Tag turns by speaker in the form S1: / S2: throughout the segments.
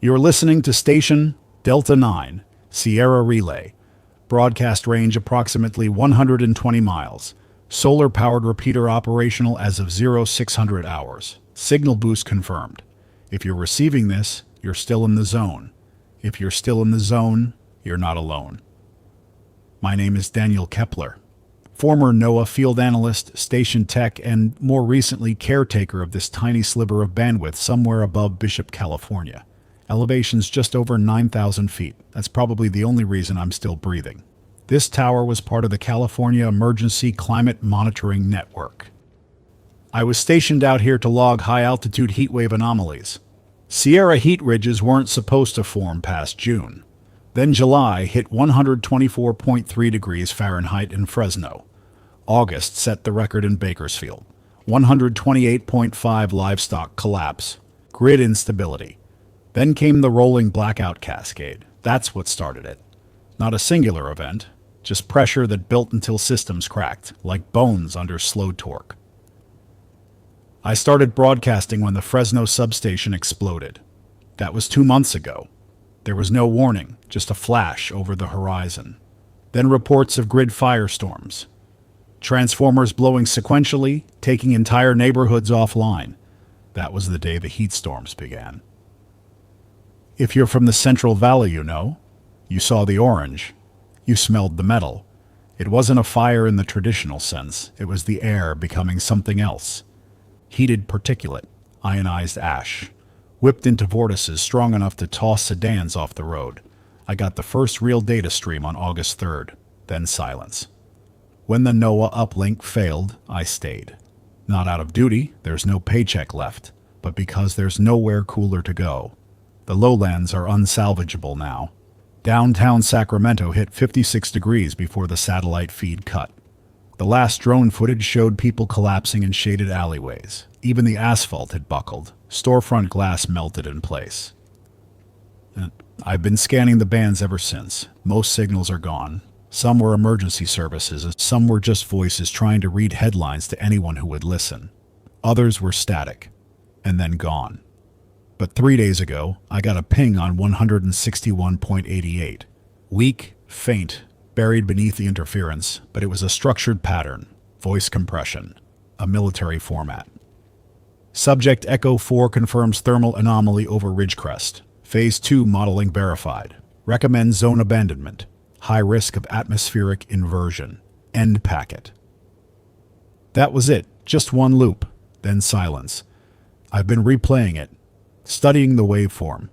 S1: You're listening to Station Delta 9, Sierra Relay. Broadcast range approximately 120 miles. Solar-powered repeater operational as of 0600 hours. Signal boost confirmed. If you're receiving this, you're still in the zone. If you're still in the zone, you're not alone. My name is Daniel Kepler, former NOAA field analyst, station tech, and more recently caretaker of this tiny sliver of bandwidth somewhere above Bishop, California. Elevation's just over 9,000 feet. That's probably the only reason I'm still breathing. This tower was part of the California Emergency Climate Monitoring Network. I was stationed out here to log high-altitude heatwave anomalies. Sierra heat ridges weren't supposed to form past June. Then July hit 124.3 degrees Fahrenheit in Fresno. August set the record in Bakersfield. 128.5 livestock collapse. Grid instability. Then came the rolling blackout cascade. That's what started it. Not a singular event, just pressure that built until systems cracked, like bones under slow torque. I started broadcasting when the Fresno substation exploded. That was 2 months ago. There was no warning, just a flash over the horizon. Then reports of grid firestorms. Transformers blowing sequentially, taking entire neighborhoods offline. That was the day the heat storms began. If you're from the Central Valley, you saw the orange. You smelled the metal. It wasn't a fire in the traditional sense. It was the air becoming something else. Heated particulate, ionized ash, whipped into vortices strong enough to toss sedans off the road. I got the first real data stream on August 3rd, then silence. When the NOAA uplink failed, I stayed. Not out of duty, there's no paycheck left, but because there's nowhere cooler to go. The lowlands are unsalvageable now. Downtown Sacramento hit 56 degrees before the satellite feed cut. The last drone footage showed people collapsing in shaded alleyways. Even the asphalt had buckled. Storefront glass melted in place. I've been scanning the bands ever since. Most signals are gone. Some were emergency services, and some were just voices trying to read headlines to anyone who would listen. Others were static, and then gone. But 3 days ago, I got a ping on 161.88. Weak, faint, buried beneath the interference, but it was a structured pattern, voice compression, a military format. Subject Echo 4 confirms thermal anomaly over Ridgecrest. Phase 2 modeling verified. Recommends zone abandonment. High risk of atmospheric inversion. End packet. That was it, just one loop, then silence. I've been replaying it, studying the waveform.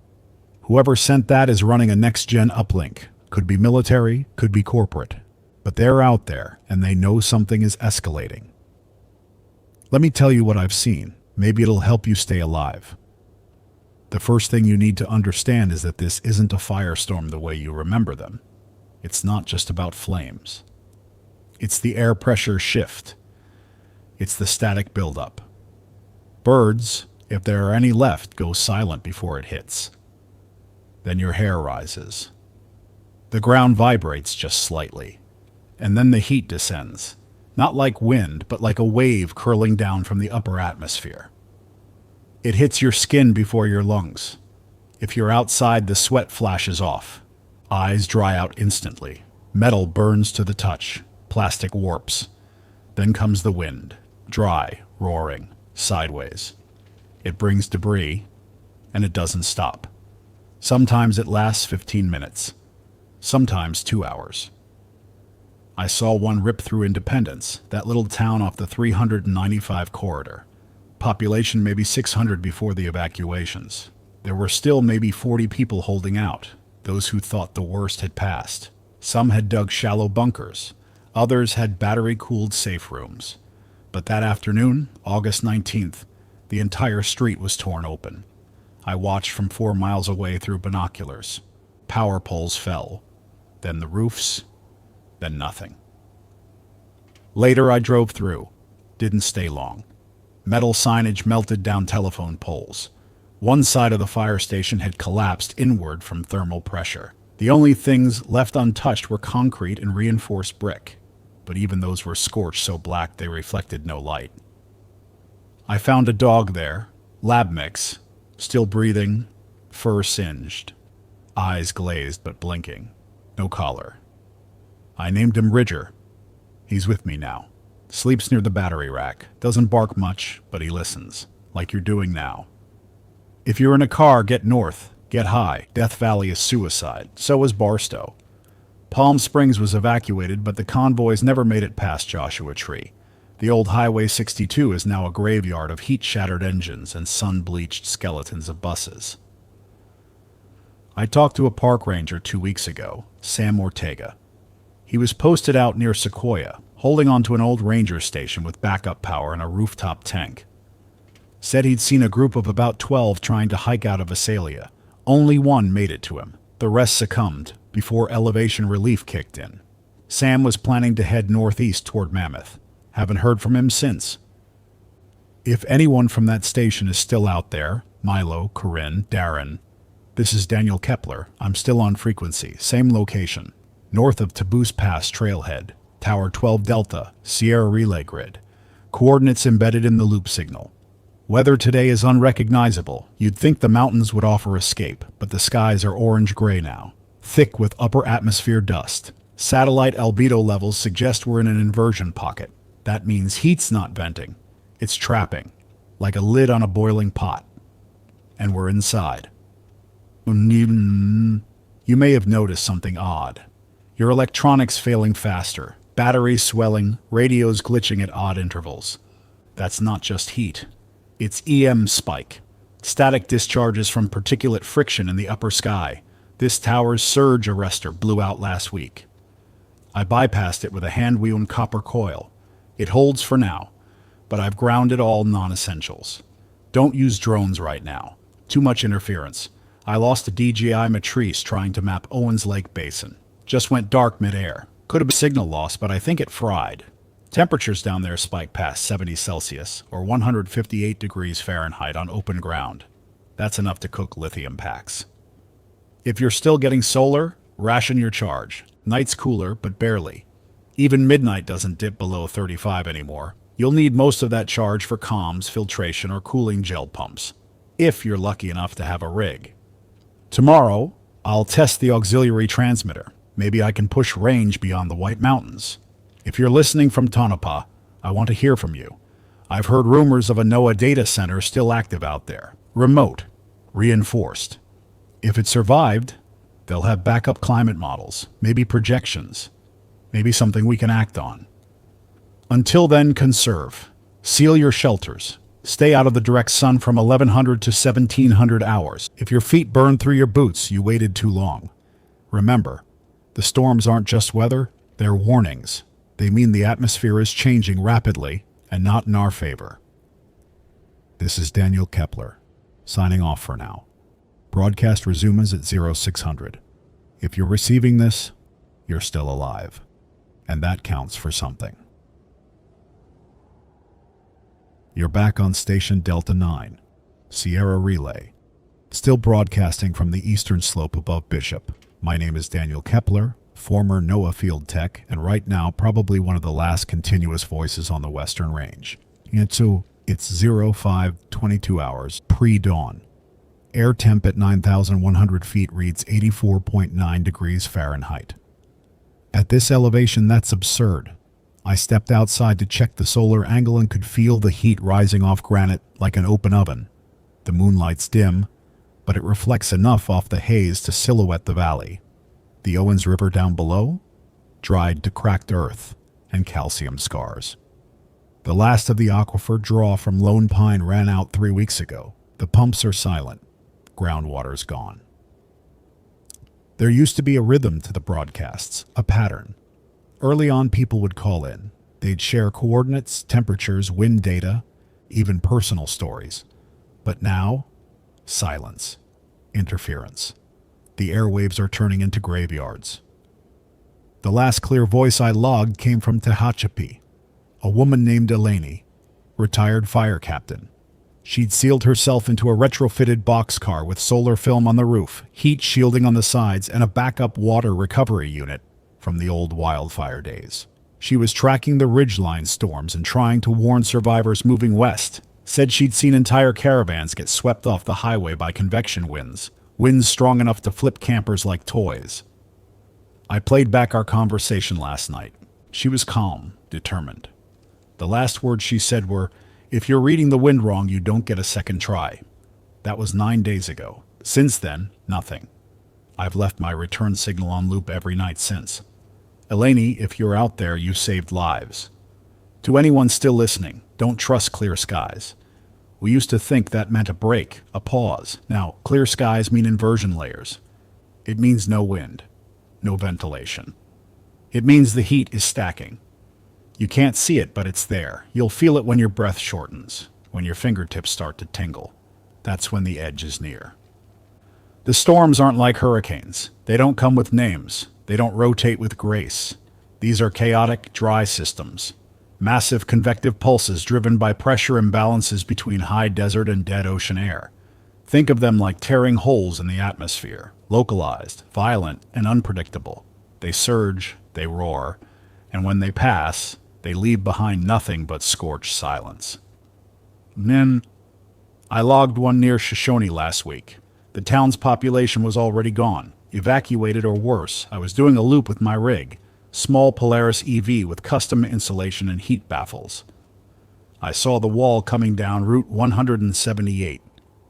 S1: Whoever sent that is running a next-gen uplink. Could be military, could be corporate. But they're out there, and they know something is escalating. Let me tell you what I've seen. Maybe it'll help you stay alive. The first thing you need to understand is that this isn't a firestorm the way you remember them. It's not just about flames. It's the air pressure shift. It's the static buildup. Birds, if there are any left, go silent before it hits. Then your hair rises. The ground vibrates just slightly. And then the heat descends. Not like wind, but like a wave curling down from the upper atmosphere. It hits your skin before your lungs. If you're outside, the sweat flashes off. Eyes dry out instantly. Metal burns to the touch. Plastic warps. Then comes the wind. Dry, roaring, sideways. It brings debris, and it doesn't stop. Sometimes it lasts 15 minutes. Sometimes 2 hours. I saw one rip through Independence, that little town off the 395 corridor. Population maybe 600 before the evacuations. There were still maybe 40 people holding out, those who thought the worst had passed. Some had dug shallow bunkers. Others had battery-cooled safe rooms. But that afternoon, August 19th, the entire street was torn open. I watched from 4 miles away through binoculars. Power poles fell. Then the roofs. Then nothing. Later I drove through. Didn't stay long. Metal signage melted down telephone poles. One side of the fire station had collapsed inward from thermal pressure. The only things left untouched were concrete and reinforced brick, but even those were scorched so black they reflected no light. I found a dog there, lab mix, still breathing, fur singed, eyes glazed but blinking, no collar. I named him Ridger. He's with me now. Sleeps near the battery rack, doesn't bark much, but he listens, like you're doing now. If you're in a car, get north, get high. Death Valley is suicide, so is Barstow. Palm Springs was evacuated, but the convoys never made it past Joshua Tree. The old Highway 62 is now a graveyard of heat-shattered engines and sun-bleached skeletons of buses. I talked to a park ranger 2 weeks ago, Sam Ortega. He was posted out near Sequoia, holding onto an old ranger station with backup power and a rooftop tank. Said he'd seen a group of about 12 trying to hike out of Visalia. Only one made it to him. The rest succumbed before elevation relief kicked in. Sam was planning to head northeast toward Mammoth. Haven't heard from him since. If anyone from that station is still out there, Milo, Corinne, Darren, this is Daniel Kepler. I'm still on frequency, same location. North of Taboose Pass Trailhead, Tower 12 Delta, Sierra Relay Grid. Coordinates embedded in the loop signal. Weather today is unrecognizable. You'd think the mountains would offer escape, but the skies are orange-gray now, thick with upper atmosphere dust. Satellite albedo levels suggest we're in an inversion pocket. That means heat's not venting. It's trapping, like a lid on a boiling pot. And we're inside. You may have noticed something odd. Your electronics failing faster, batteries swelling, radios glitching at odd intervals. That's not just heat. It's EM spike. Static discharges from particulate friction in the upper sky. This tower's surge arrestor blew out last week. I bypassed it with a hand-wound copper coil. It holds for now, but I've grounded all non-essentials. Don't use drones right now. Too much interference. I lost a DJI Matrice trying to map Owens Lake Basin. Just went dark mid-air. Could have been signal loss, but I think it fried. Temperatures down there spike past 70 Celsius, or 158 degrees Fahrenheit on open ground. That's enough to cook lithium packs. If you're still getting solar, ration your charge. Night's cooler, but barely. Even midnight doesn't dip below 35 anymore. You'll need most of that charge for comms, filtration, or cooling gel pumps, if you're lucky enough to have a rig. Tomorrow, I'll test the auxiliary transmitter. Maybe I can push range beyond the White Mountains. If you're listening from Tonopah, I want to hear from you. I've heard rumors of a NOAA data center still active out there. Remote. Reinforced. If it survived, they'll have backup climate models, maybe projections, maybe something we can act on. Until then, conserve. Seal your shelters. Stay out of the direct sun from 1100 to 1700 hours. If your feet burn through your boots, you waited too long. Remember, the storms aren't just weather, they're warnings. They mean the atmosphere is changing rapidly and not in our favor. This is Daniel Kepler, signing off for now. Broadcast resumes at 0600. If you're receiving this, you're still alive. And that counts for something. You're back on station Delta 9, Sierra Relay. Still broadcasting from the eastern slope above Bishop. My name is Daniel Kepler, former NOAA field tech, and right now probably one of the last continuous voices on the Western Range. And so it's 05:22 hours pre-dawn. Air temp at 9,100 feet reads 84.9 degrees Fahrenheit. At this elevation, that's absurd. I stepped outside to check the solar angle and could feel the heat rising off granite like an open oven. The moonlight's dim, but it reflects enough off the haze to silhouette the valley. The Owens River down below, dried to cracked earth and calcium scars. The last of the aquifer draw from Lone Pine ran out 3 weeks ago. The pumps are silent. Groundwater's gone. There used to be a rhythm to the broadcasts, a pattern. Early on, people would call in. They'd share coordinates, temperatures, wind data, even personal stories. But now, silence, interference. The airwaves are turning into graveyards. The last clear voice I logged came from Tehachapi, a woman named Eleni, retired fire captain. She'd sealed herself into a retrofitted boxcar with solar film on the roof, heat shielding on the sides, and a backup water recovery unit from the old wildfire days. She was tracking the ridgeline storms and trying to warn survivors moving west. Said she'd seen entire caravans get swept off the highway by convection winds, Winds strong enough to flip campers like toys. I played back our conversation last night. She was calm, determined. The last words she said were, "If you're reading the wind wrong, you don't get a second try." That was 9 days ago. Since then, nothing. I've left my return signal on loop every night since. Eleni, if you're out there, you saved lives. To anyone still listening, don't trust clear skies. We used to think that meant a break, a pause. Now, clear skies mean inversion layers. It means no wind, no ventilation. It means the heat is stacking. You can't see it, but it's there. You'll feel it when your breath shortens, when your fingertips start to tingle. That's when the edge is near. The storms aren't like hurricanes. They don't come with names. They don't rotate with grace. These are chaotic, dry systems. Massive convective pulses driven by pressure imbalances between high desert and dead ocean air. Think of them like tearing holes in the atmosphere, localized, violent, and unpredictable. They surge, they roar, and when they pass, they leave behind nothing but scorched silence. Then, I logged one near Shoshone last week. The town's population was already gone, evacuated or worse. I was doing a loop with my rig, small Polaris EV with custom insulation and heat baffles. I saw the wall coming down Route 178,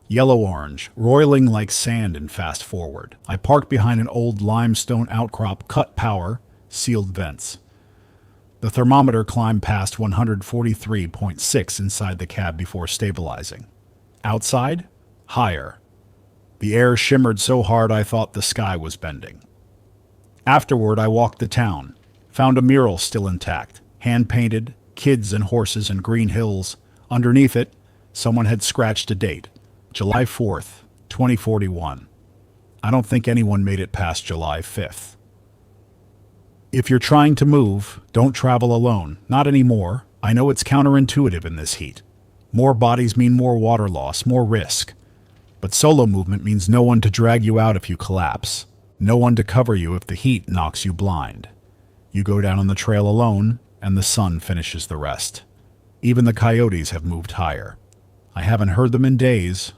S1: yellow-orange, roiling like sand in fast forward. I parked behind an old limestone outcrop, cut power, sealed vents. The thermometer climbed past 143.6 inside the cab before stabilizing. Outside? Higher. The air shimmered so hard I thought the sky was bending. Afterward, I walked the town, found a mural still intact, hand-painted, kids and horses and green hills. Underneath it, someone had scratched a date, July 4th, 2041. I don't think anyone made it past July 5th. If you're trying to move, don't travel alone. Not anymore. I know it's counterintuitive in this heat. More bodies mean more water loss, more risk. But solo movement means no one to drag you out if you collapse. No one to cover you if the heat knocks you blind. You go down on the trail alone, and the sun finishes the rest. Even the coyotes have moved higher. I haven't heard them in days.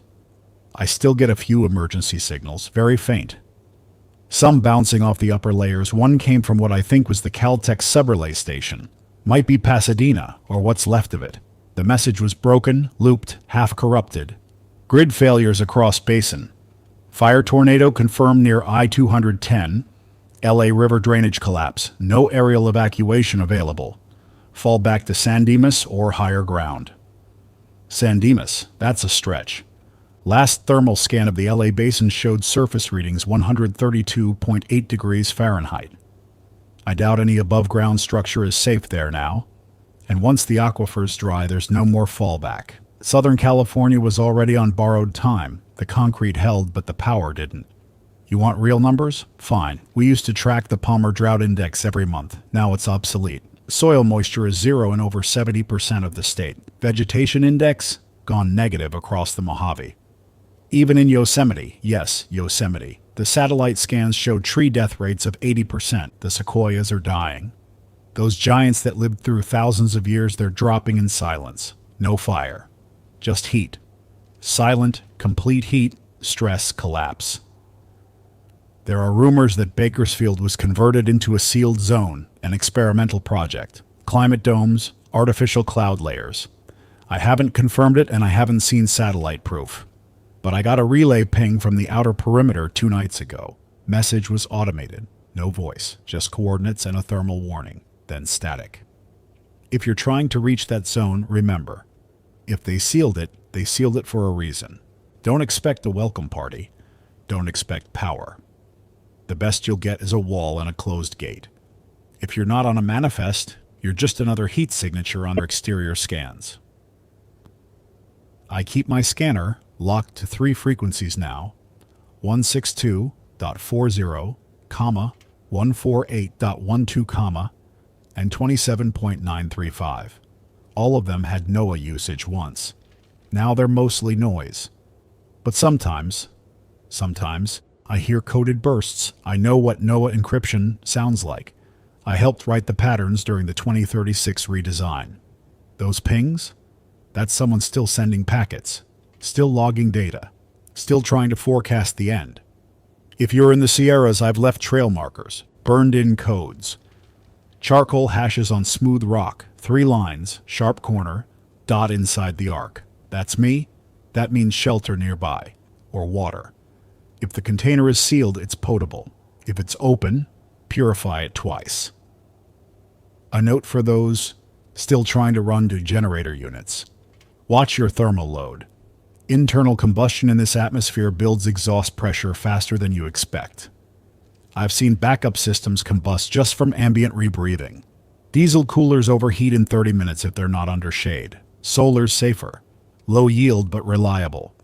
S1: I still get a few emergency signals, very faint. Some bouncing off the upper layers. One came from what I think was the Caltech subrelay station. Might be Pasadena, or what's left of it. The message was broken, looped, half-corrupted. Grid failures across basin. Fire tornado confirmed near I-210. LA River drainage collapse. No aerial evacuation available. Fall back to San Dimas or higher ground. San Dimas, that's a stretch. Last thermal scan of the LA basin showed surface readings 132.8 degrees Fahrenheit. I doubt any above-ground structure is safe there now. And once the aquifers dry, there's no more fallback. Southern California was already on borrowed time. The concrete held, but the power didn't. You want real numbers? Fine. We used to track the Palmer Drought Index every month. Now it's obsolete. Soil moisture is 0 in over 70% of the state. Vegetation index? Gone negative across the Mojave. Even in Yosemite, yes, Yosemite, the satellite scans showed tree death rates of 80%. The sequoias are dying. Those giants that lived through thousands of years, they're dropping in silence. No fire. Just heat. Silent, complete heat, stress, collapse. There are rumors that Bakersfield was converted into a sealed zone, an experimental project. Climate domes, artificial cloud layers. I haven't confirmed it and I haven't seen satellite proof. But I got a relay ping from the outer perimeter 2 nights ago. Message was automated. No voice, just coordinates and a thermal warning, then static. If you're trying to reach that zone, remember, if they sealed it for a reason. Don't expect a welcome party. Don't expect power. The best you'll get is a wall and a closed gate. If you're not on a manifest, you're just another heat signature on their exterior scans. I keep my scanner locked to 3 frequencies now, 162.40, 148.12, and 27.935. All of them had NOAA usage once. Now they're mostly noise. But sometimes, I hear coded bursts. I know what NOAA encryption sounds like. I helped write the patterns during the 2036 redesign. Those pings? That's someone still sending packets, still logging data, still trying to forecast the end. If you're in the Sierras, I've left trail markers, burned-in codes. Charcoal hashes on smooth rock, 3 lines, sharp corner, dot inside the arc. That's me. That means shelter nearby, or water. If the container is sealed, it's potable. If it's open, purify it twice. A note for those still trying to run to generator units. Watch your thermal load. Internal combustion in this atmosphere builds exhaust pressure faster than you expect. I've seen backup systems combust just from ambient rebreathing. Diesel coolers overheat in 30 minutes if they're not under shade. Solar's safer. Low yield but reliable.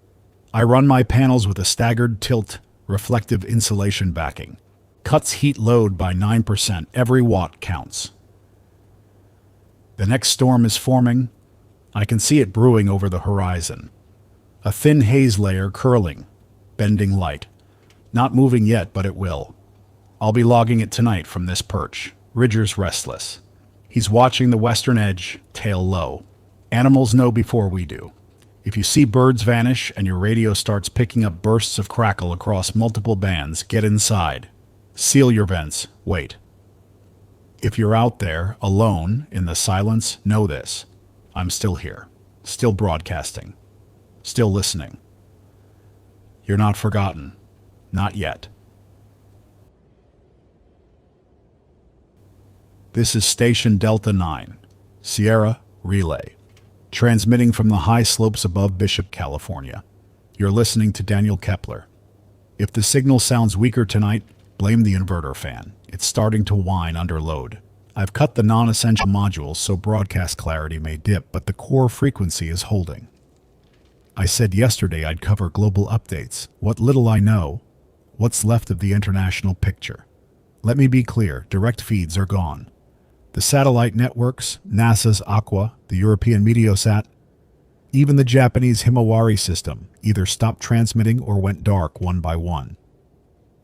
S1: I run my panels with a staggered tilt, reflective insulation backing. Cuts heat load by 9%. Every watt counts. The next storm is forming. I can see it brewing over the horizon. A thin haze layer curling, bending light. Not moving yet, but it will. I'll be logging it tonight from this perch. Ridger's restless. He's watching the western edge, tail low. Animals know before we do. If you see birds vanish and your radio starts picking up bursts of crackle across multiple bands, get inside. Seal your vents. Wait. If you're out there, alone, in the silence, know this. I'm still here. Still broadcasting. Still listening. You're not forgotten. Not yet. This is Station Delta 9, Sierra Relay, transmitting from the high slopes above Bishop, California. You're listening to Daniel Kepler. If the signal sounds weaker tonight, blame the inverter fan. It's starting to whine under load. I've cut the non-essential modules so broadcast clarity may dip, but the core frequency is holding. I said yesterday I'd cover global updates. What little I know, what's left of the international picture. Let me be clear, direct feeds are gone. The satellite networks, NASA's Aqua, the European Meteosat, even the Japanese Himawari system either stopped transmitting or went dark one by one.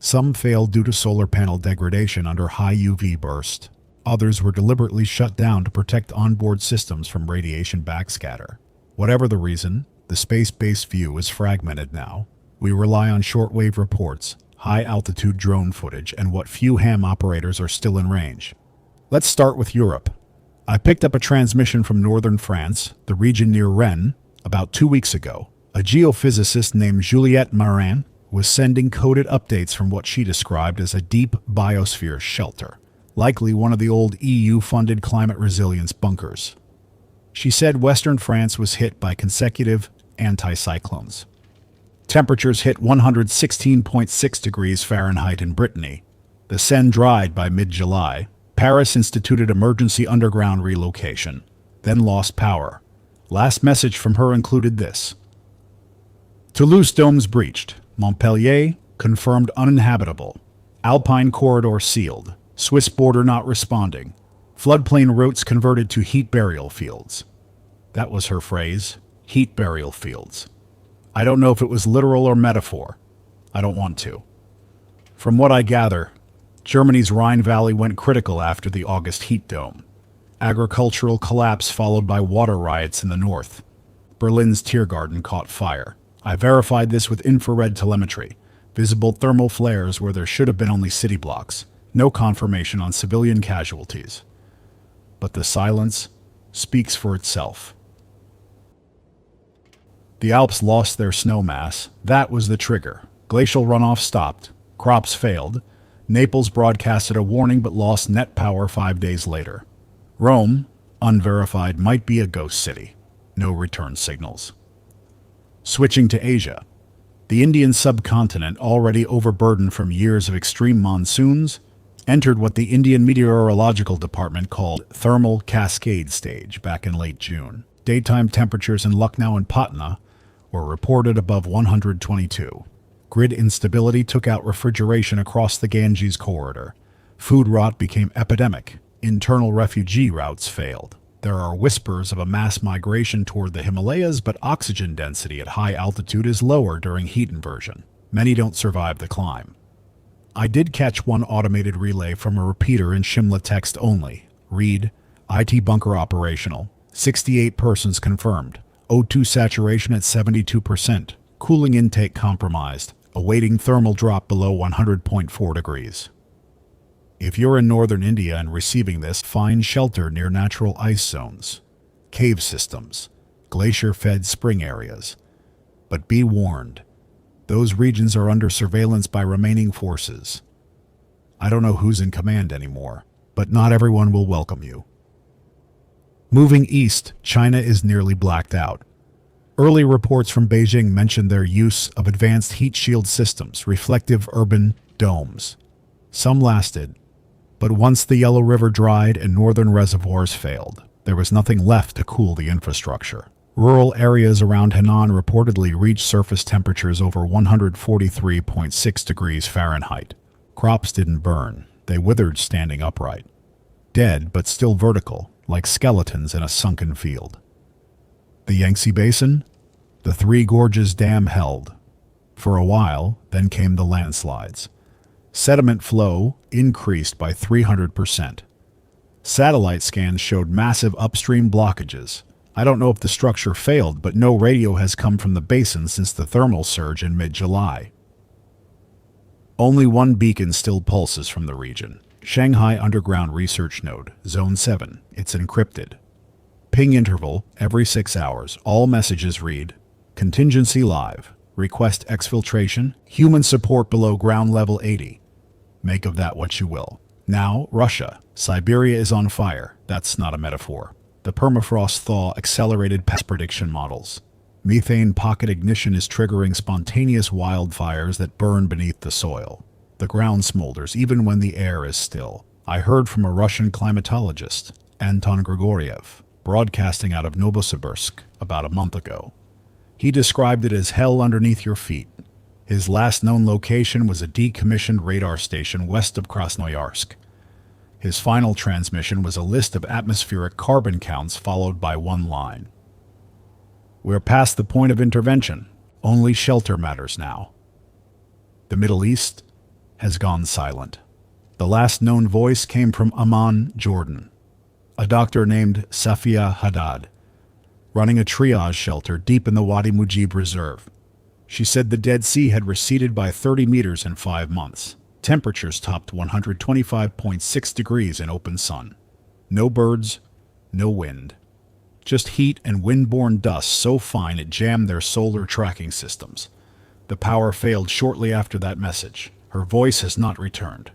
S1: Some failed due to solar panel degradation under high UV burst. Others were deliberately shut down to protect onboard systems from radiation backscatter. Whatever the reason, the space-based view is fragmented now. We rely on shortwave reports, high-altitude drone footage, and what few ham operators are still in range. Let's start with Europe. I picked up a transmission from northern France, the region near Rennes, about 2 weeks ago. A geophysicist named Juliette Marin was sending coded updates from what she described as a deep biosphere shelter, likely one of the old EU-funded climate resilience bunkers. She said western France was hit by consecutive anticyclones. Temperatures hit 116.6 degrees Fahrenheit in Brittany. The Seine dried by mid-July. Paris instituted emergency underground relocation, then lost power. Last message from her included this. Toulouse domes breached. Montpellier confirmed uninhabitable. Alpine corridor sealed. Swiss border not responding. Floodplain routes converted to heat burial fields. That was her phrase, heat burial fields. I don't know if it was literal or metaphor. I don't want to. From what I gather, Germany's Rhine Valley went critical after the August heat dome. Agricultural collapse followed by water riots in the north. Berlin's Tiergarten caught fire. I verified this with infrared telemetry. Visible thermal flares where there should have been only city blocks. No confirmation on civilian casualties. But the silence speaks for itself. The Alps lost their snow mass. That was the trigger. Glacial runoff stopped. Crops failed. Naples broadcasted a warning but lost net power 5 days later. Rome, unverified, might be a ghost city. No return signals. Switching to Asia. The Indian subcontinent, already overburdened from years of extreme monsoons, entered what the Indian Meteorological Department called thermal cascade stage back in late June. Daytime temperatures in Lucknow and Patna were reported above 122. Grid instability took out refrigeration across the Ganges corridor. Food rot became epidemic. Internal refugee routes failed. There are whispers of a mass migration toward the Himalayas, but oxygen density at high altitude is lower during heat inversion. Many don't survive the climb. I did catch one automated relay from a repeater in Shimla text only. Read, IT bunker operational. 68 persons confirmed. O2 saturation at 72%. Cooling intake compromised, awaiting thermal drop below 100.4 degrees. If you're in northern India and receiving this, find shelter near natural ice zones, cave systems, glacier-fed spring areas. But be warned, those regions are under surveillance by remaining forces. I don't know who's in command anymore, but not everyone will welcome you. Moving east, China is nearly blacked out. Early reports from Beijing mentioned their use of advanced heat shield systems, reflective urban domes. Some lasted, but once the Yellow River dried and northern reservoirs failed, there was nothing left to cool the infrastructure. Rural areas around Henan reportedly reached surface temperatures over 143.6 degrees Fahrenheit. Crops didn't burn, they withered standing upright. Dead, but still vertical, like skeletons in a sunken field. The Yangtze Basin? The Three Gorges Dam held. For a while, then came the landslides. Sediment flow increased by 300%. Satellite scans showed massive upstream blockages. I don't know if the structure failed, but no radio has come from the basin since the thermal surge in mid-July. Only one beacon still pulses from the region. Shanghai Underground Research Node, Zone 7. It's encrypted. Ping interval every 6 hours. All messages read, contingency live, request exfiltration, human support below ground level 80. Make of that what you will. Now, Russia. Siberia is on fire. That's not a metaphor. The permafrost thaw accelerated past prediction models. Methane pocket ignition is triggering spontaneous wildfires that burn beneath the soil. The ground smolders even when the air is still. I heard from a Russian climatologist, Anton Grigoriev, broadcasting out of Novosibirsk about a month ago. He described it as hell underneath your feet. His last known location was a decommissioned radar station west of Krasnoyarsk. His final transmission was a list of atmospheric carbon counts followed by one line. We're past the point of intervention. Only shelter matters now. The Middle East has gone silent. The last known voice came from Amman, Jordan. A doctor named Safia Haddad, running a triage shelter deep in the Wadi Mujib Reserve. She said the Dead Sea had receded by 30 meters in 5 months. Temperatures topped 125.6 degrees in open sun. No birds, no wind. Just heat and wind-borne dust so fine it jammed their solar tracking systems. The power failed shortly after that message. Her voice has not returned.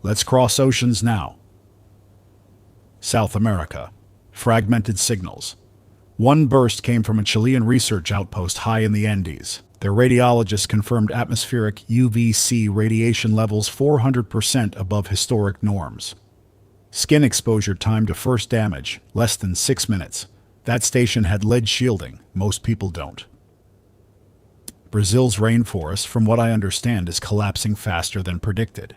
S1: Let's cross oceans now. South America. Fragmented signals. One burst came from a Chilean research outpost high in the Andes. Their radiologists confirmed atmospheric UVC radiation levels 400% above historic norms. Skin exposure time to first damage, less than 6 minutes. That station had lead shielding. Most people don't. Brazil's rainforest, from what I understand, is collapsing faster than predicted.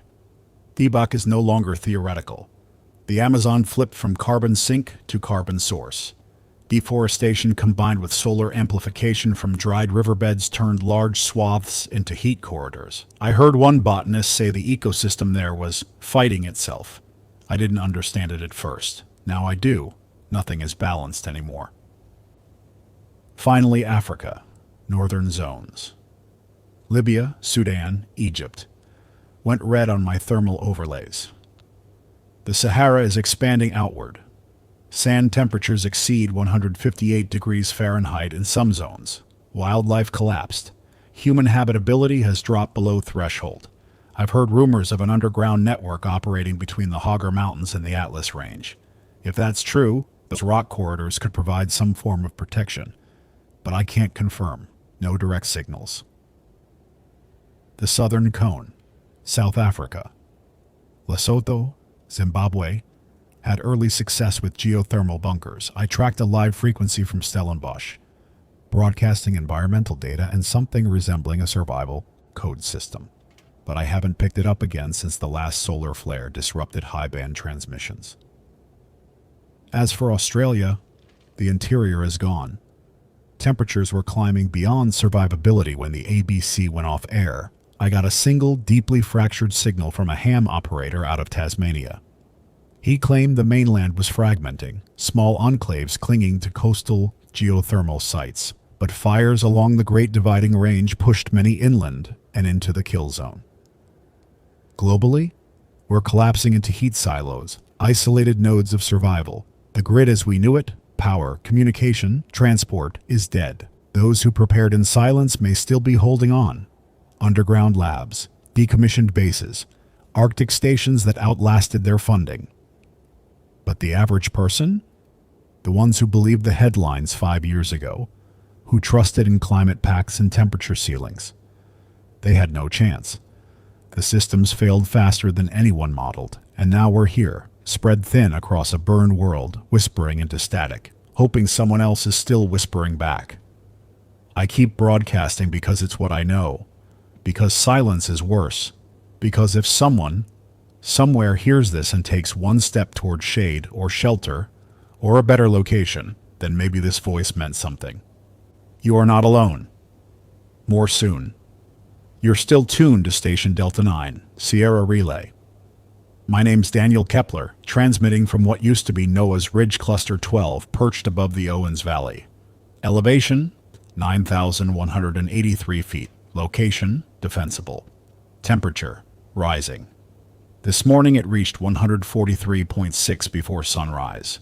S1: Debug is no longer theoretical. The Amazon flipped from carbon sink to carbon source. Deforestation combined with solar amplification from dried riverbeds turned large swaths into heat corridors. I heard one botanist say the ecosystem there was fighting itself. I didn't understand it at first. Now I do. Nothing is balanced anymore. Finally, Africa. Northern zones. Libya, Sudan, Egypt. Went red on my thermal overlays. The Sahara is expanding outward. Sand temperatures exceed 158 degrees Fahrenheit in some zones. Wildlife collapsed. Human habitability has dropped below threshold. I've heard rumors of an underground network operating between the Hoggar Mountains and the Atlas Range. If that's true, those rock corridors could provide some form of protection. But I can't confirm. No direct signals. The Southern Cone. South Africa. Lesotho, Zimbabwe, had early success with geothermal bunkers. I tracked a live frequency from Stellenbosch, broadcasting environmental data and something resembling a survival code system. But I haven't picked it up again since the last solar flare disrupted high-band transmissions. As for Australia, the interior is gone. Temperatures were climbing beyond survivability when the ABC went off air. I got a single, deeply fractured signal from a ham operator out of Tasmania. He claimed the mainland was fragmenting, small enclaves clinging to coastal geothermal sites. but fires along the Great Dividing Range pushed many inland and into the kill zone. Globally, we're collapsing into heat silos, isolated nodes of survival. The grid as we knew it, power, communication, transport, is dead. Those who prepared in silence may still be holding on. Underground labs, decommissioned bases, Arctic stations that outlasted their funding. But the average person? The ones who believed the headlines 5 years ago, who trusted in climate pacts and temperature ceilings. They had no chance. The systems failed faster than anyone modeled, and now we're here, spread thin across a burned world, whispering into static, hoping someone else is still whispering back. I keep broadcasting because it's what I know, because silence is worse, because if someone, somewhere hears this and takes one step toward shade or shelter, or a better location, then maybe this voice meant something. You are not alone. More soon. You're still tuned to Station Delta 9, Sierra Relay. My name's Daniel Kepler, transmitting from what used to be NOAA's Ridge Cluster 12, perched above the Owens Valley. Elevation, 9,183 feet. Location, defensible. Temperature, rising. This morning it reached 143.6 before sunrise.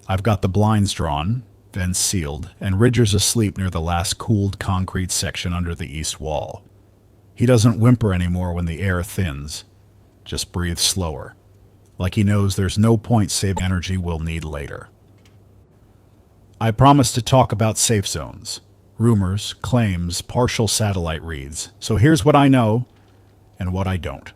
S1: I've got the blinds drawn, vents sealed, and Ridger's asleep near the last cooled concrete section under the east wall. He doesn't whimper anymore when the air thins, just breathes slower, like he knows there's no point saving energy we'll need later. I promised to talk about safe zones, rumors, claims, partial satellite reads, so here's what I know and what I don't.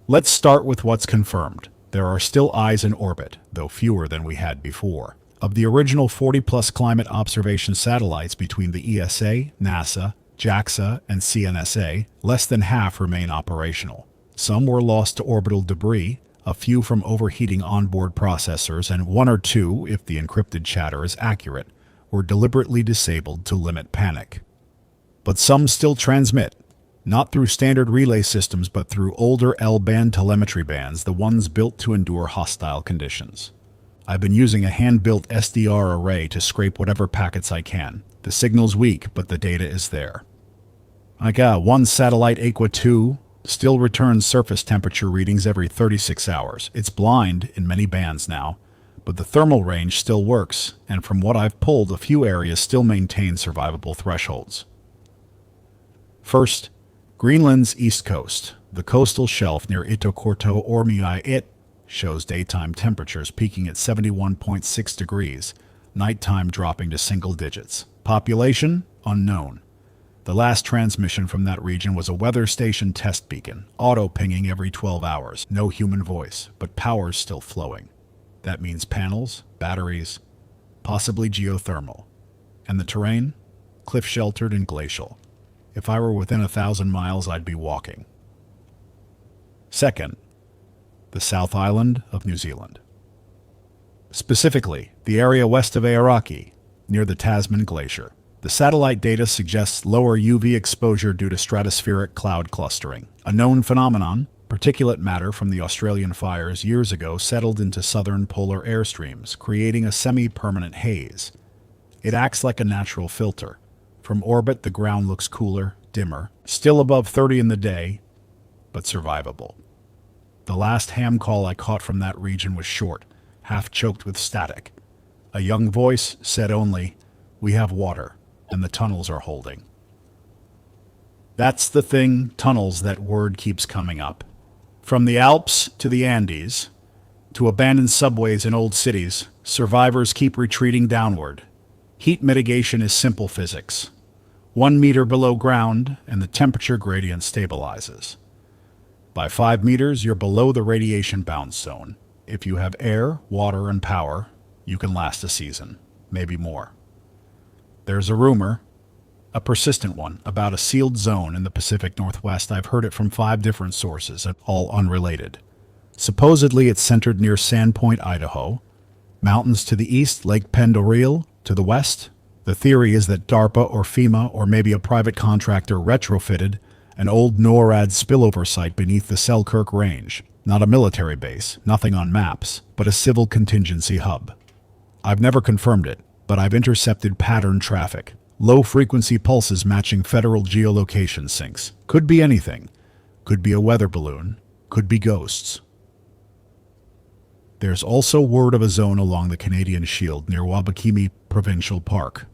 S1: Let's start with what's confirmed. There are still eyes in orbit, though fewer than we had before. Of the original 40-plus climate observation satellites between the ESA, NASA, JAXA, and CNSA, less than half remain operational. Some were lost to orbital debris, a few from overheating onboard processors, and one or two, if the encrypted chatter is accurate, were deliberately disabled to limit panic. But some still transmit, not through standard relay systems but through older L-band telemetry bands, the ones built to endure hostile conditions. I've been using a hand-built SDR array to scrape whatever packets I can. The signal's weak, but the data is there. I got one satellite Aqua 2, still returns surface temperature readings every 36 hours. It's blind in many bands now, but the thermal range still works, and from what I've pulled, a few areas still maintain survivable thresholds. First, Greenland's east coast, the coastal shelf near Itokorto Ormei. It shows daytime temperatures peaking at 71.6 degrees, nighttime dropping to single digits. Population? Unknown. The last transmission from that region was a weather station test beacon, auto-pinging every 12 hours. No human voice, but power's still flowing. That means panels, batteries, possibly geothermal. And the terrain? Cliff-sheltered and glacial. If I were within 1,000 miles, I'd be walking. Second, the South Island of New Zealand. Specifically, the area west of Aoraki, near the Tasman Glacier. The satellite data suggests lower UV exposure due to stratospheric cloud clustering. A known phenomenon, particulate matter from the Australian fires years ago settled into southern polar airstreams, creating a semi-permanent haze. It acts like a natural filter. From orbit, the ground looks cooler, dimmer, still above 30 in the day, but survivable. The last ham call I caught from that region was short, half choked with static. A young voice said only, "We have water, and the tunnels are holding." That's the thing, tunnels, that word keeps coming up. From the Alps to the Andes, to abandoned subways in old cities, survivors keep retreating downward. Heat mitigation is simple physics. 1 meter below ground, and the temperature gradient stabilizes. By 5 meters, you're below the radiation bound zone. If you have air, water, and power, you can last a season, maybe more. There's a rumor, a persistent one, about a sealed zone in the Pacific Northwest. I've heard it from 5 different sources, and all unrelated. Supposedly it's centered near Sandpoint, Idaho. Mountains to the east, Lake Pend Oreille to the west. The theory is that DARPA or FEMA or maybe a private contractor retrofitted an old NORAD spillover site beneath the Selkirk Range. Not a military base, nothing on maps, but a civil contingency hub. I've never confirmed it, but I've intercepted pattern traffic. Low-frequency pulses matching federal geolocation syncs. Could be anything. Could be a weather balloon. Could be ghosts. There's also word of a zone along the Canadian Shield near Wabakimi Provincial Park.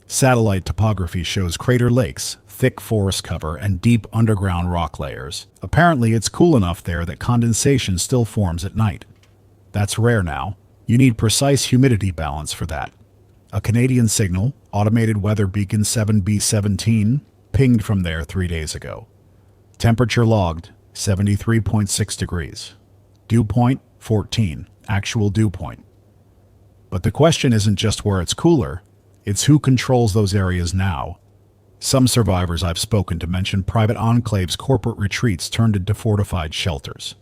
S1: Satellite topography shows crater lakes, thick forest cover, and deep underground rock layers. Apparently, it's cool enough there that condensation still forms at night. That's rare now. You need precise humidity balance for that. A Canadian signal, automated weather beacon 7B17, pinged from there 3 days ago. Temperature logged, 73.6 degrees. Dew point, 14. Actual dew point. But the question isn't just where it's cooler, it's who controls those areas now. Some survivors I've spoken to mention private enclaves, corporate retreats turned into fortified shelters.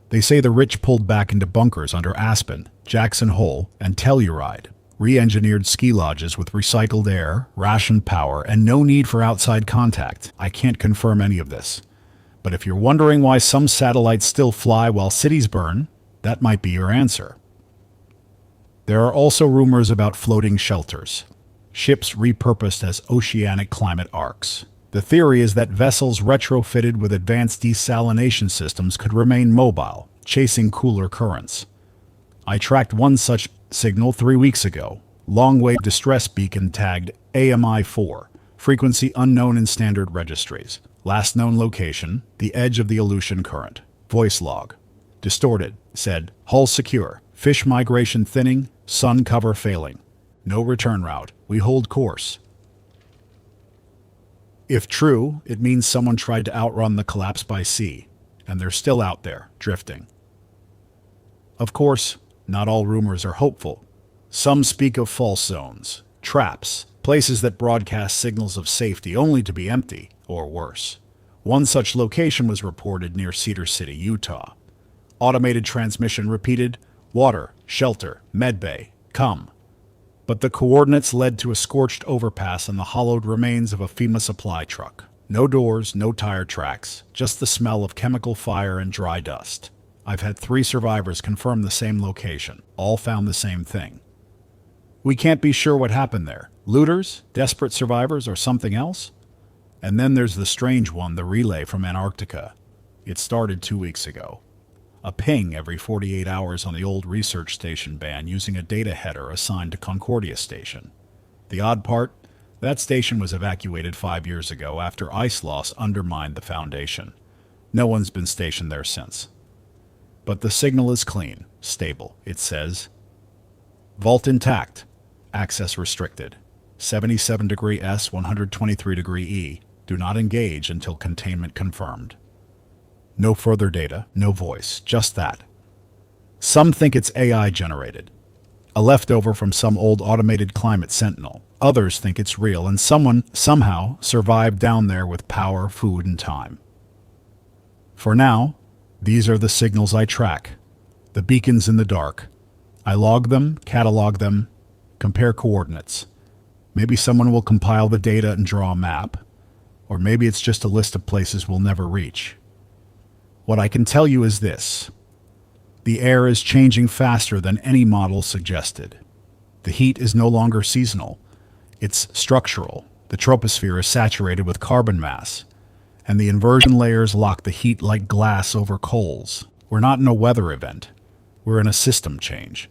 S1: They say the rich pulled back into bunkers under Aspen, Jackson Hole, and Telluride. Re-engineered ski lodges with recycled air, rationed power, and no need for outside contact. I can't confirm any of this. But if you're wondering why some satellites still fly while cities burn, that might be your answer. There are also rumors about floating shelters, ships repurposed as oceanic climate arcs. The theory is that vessels retrofitted with advanced desalination systems could remain mobile, chasing cooler currents. I tracked one such signal 3 weeks ago. Long-wave distress beacon tagged AMI-4, frequency unknown in standard registries. Last known location, the edge of the Aleutian Current. Voice log. Distorted, said, hull secure, fish migration thinning, sun cover failing. No return route. We hold course. If true, it means someone tried to outrun the collapse by sea, and they're still out there, drifting. Of course, not all rumors are hopeful. Some speak of false zones, traps, places that broadcast signals of safety only to be empty, or worse. One such location was reported near Cedar City, Utah. Automated transmission repeated, water, shelter, medbay, come. But the coordinates led to a scorched overpass and the hollowed remains of a FEMA supply truck. No doors, no tire tracks, just the smell of chemical fire and dry dust. I've had 3 survivors confirm the same location. All found the same thing. We can't be sure what happened there. Looters, desperate survivors, or something else? And then there's the strange one, the relay from Antarctica. It started 2 weeks ago. A ping every 48 hours on the old research station band using a data header assigned to Concordia Station. The odd part? That station was evacuated 5 years ago after ice loss undermined the foundation. No one's been stationed there since. But the signal is clean, stable, it says. Vault intact. Access restricted. 77 degree S, 123 degree E. Do not engage until containment confirmed. No further data, no voice, just that. Some think it's AI generated, a leftover from some old automated climate sentinel. Others think it's real and someone somehow survived down there with power, food, and time. For now, these are the signals I track, the beacons in the dark. I log them, catalog them, compare coordinates. Maybe someone will compile the data and draw a map, or maybe it's just a list of places we'll never reach. What I can tell you is this. The air is changing faster than any model suggested. The heat is no longer seasonal. It's structural. The troposphere is saturated with carbon mass, and the inversion layers lock the heat like glass over coals. We're not in a weather event. We're in a system change.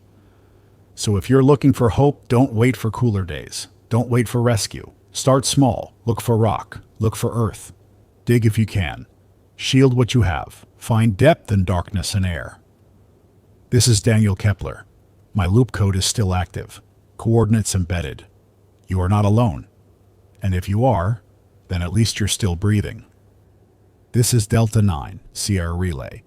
S1: So if you're looking for hope, don't wait for cooler days. Don't wait for rescue. Start small. Look for rock. Look for earth. Dig if you can. Shield what you have. Find depth in darkness and air. This is Daniel Kepler. My loop code is still active. Coordinates embedded. You are not alone. And if you are, then at least you're still breathing. This is Delta 9, Sierra Relay.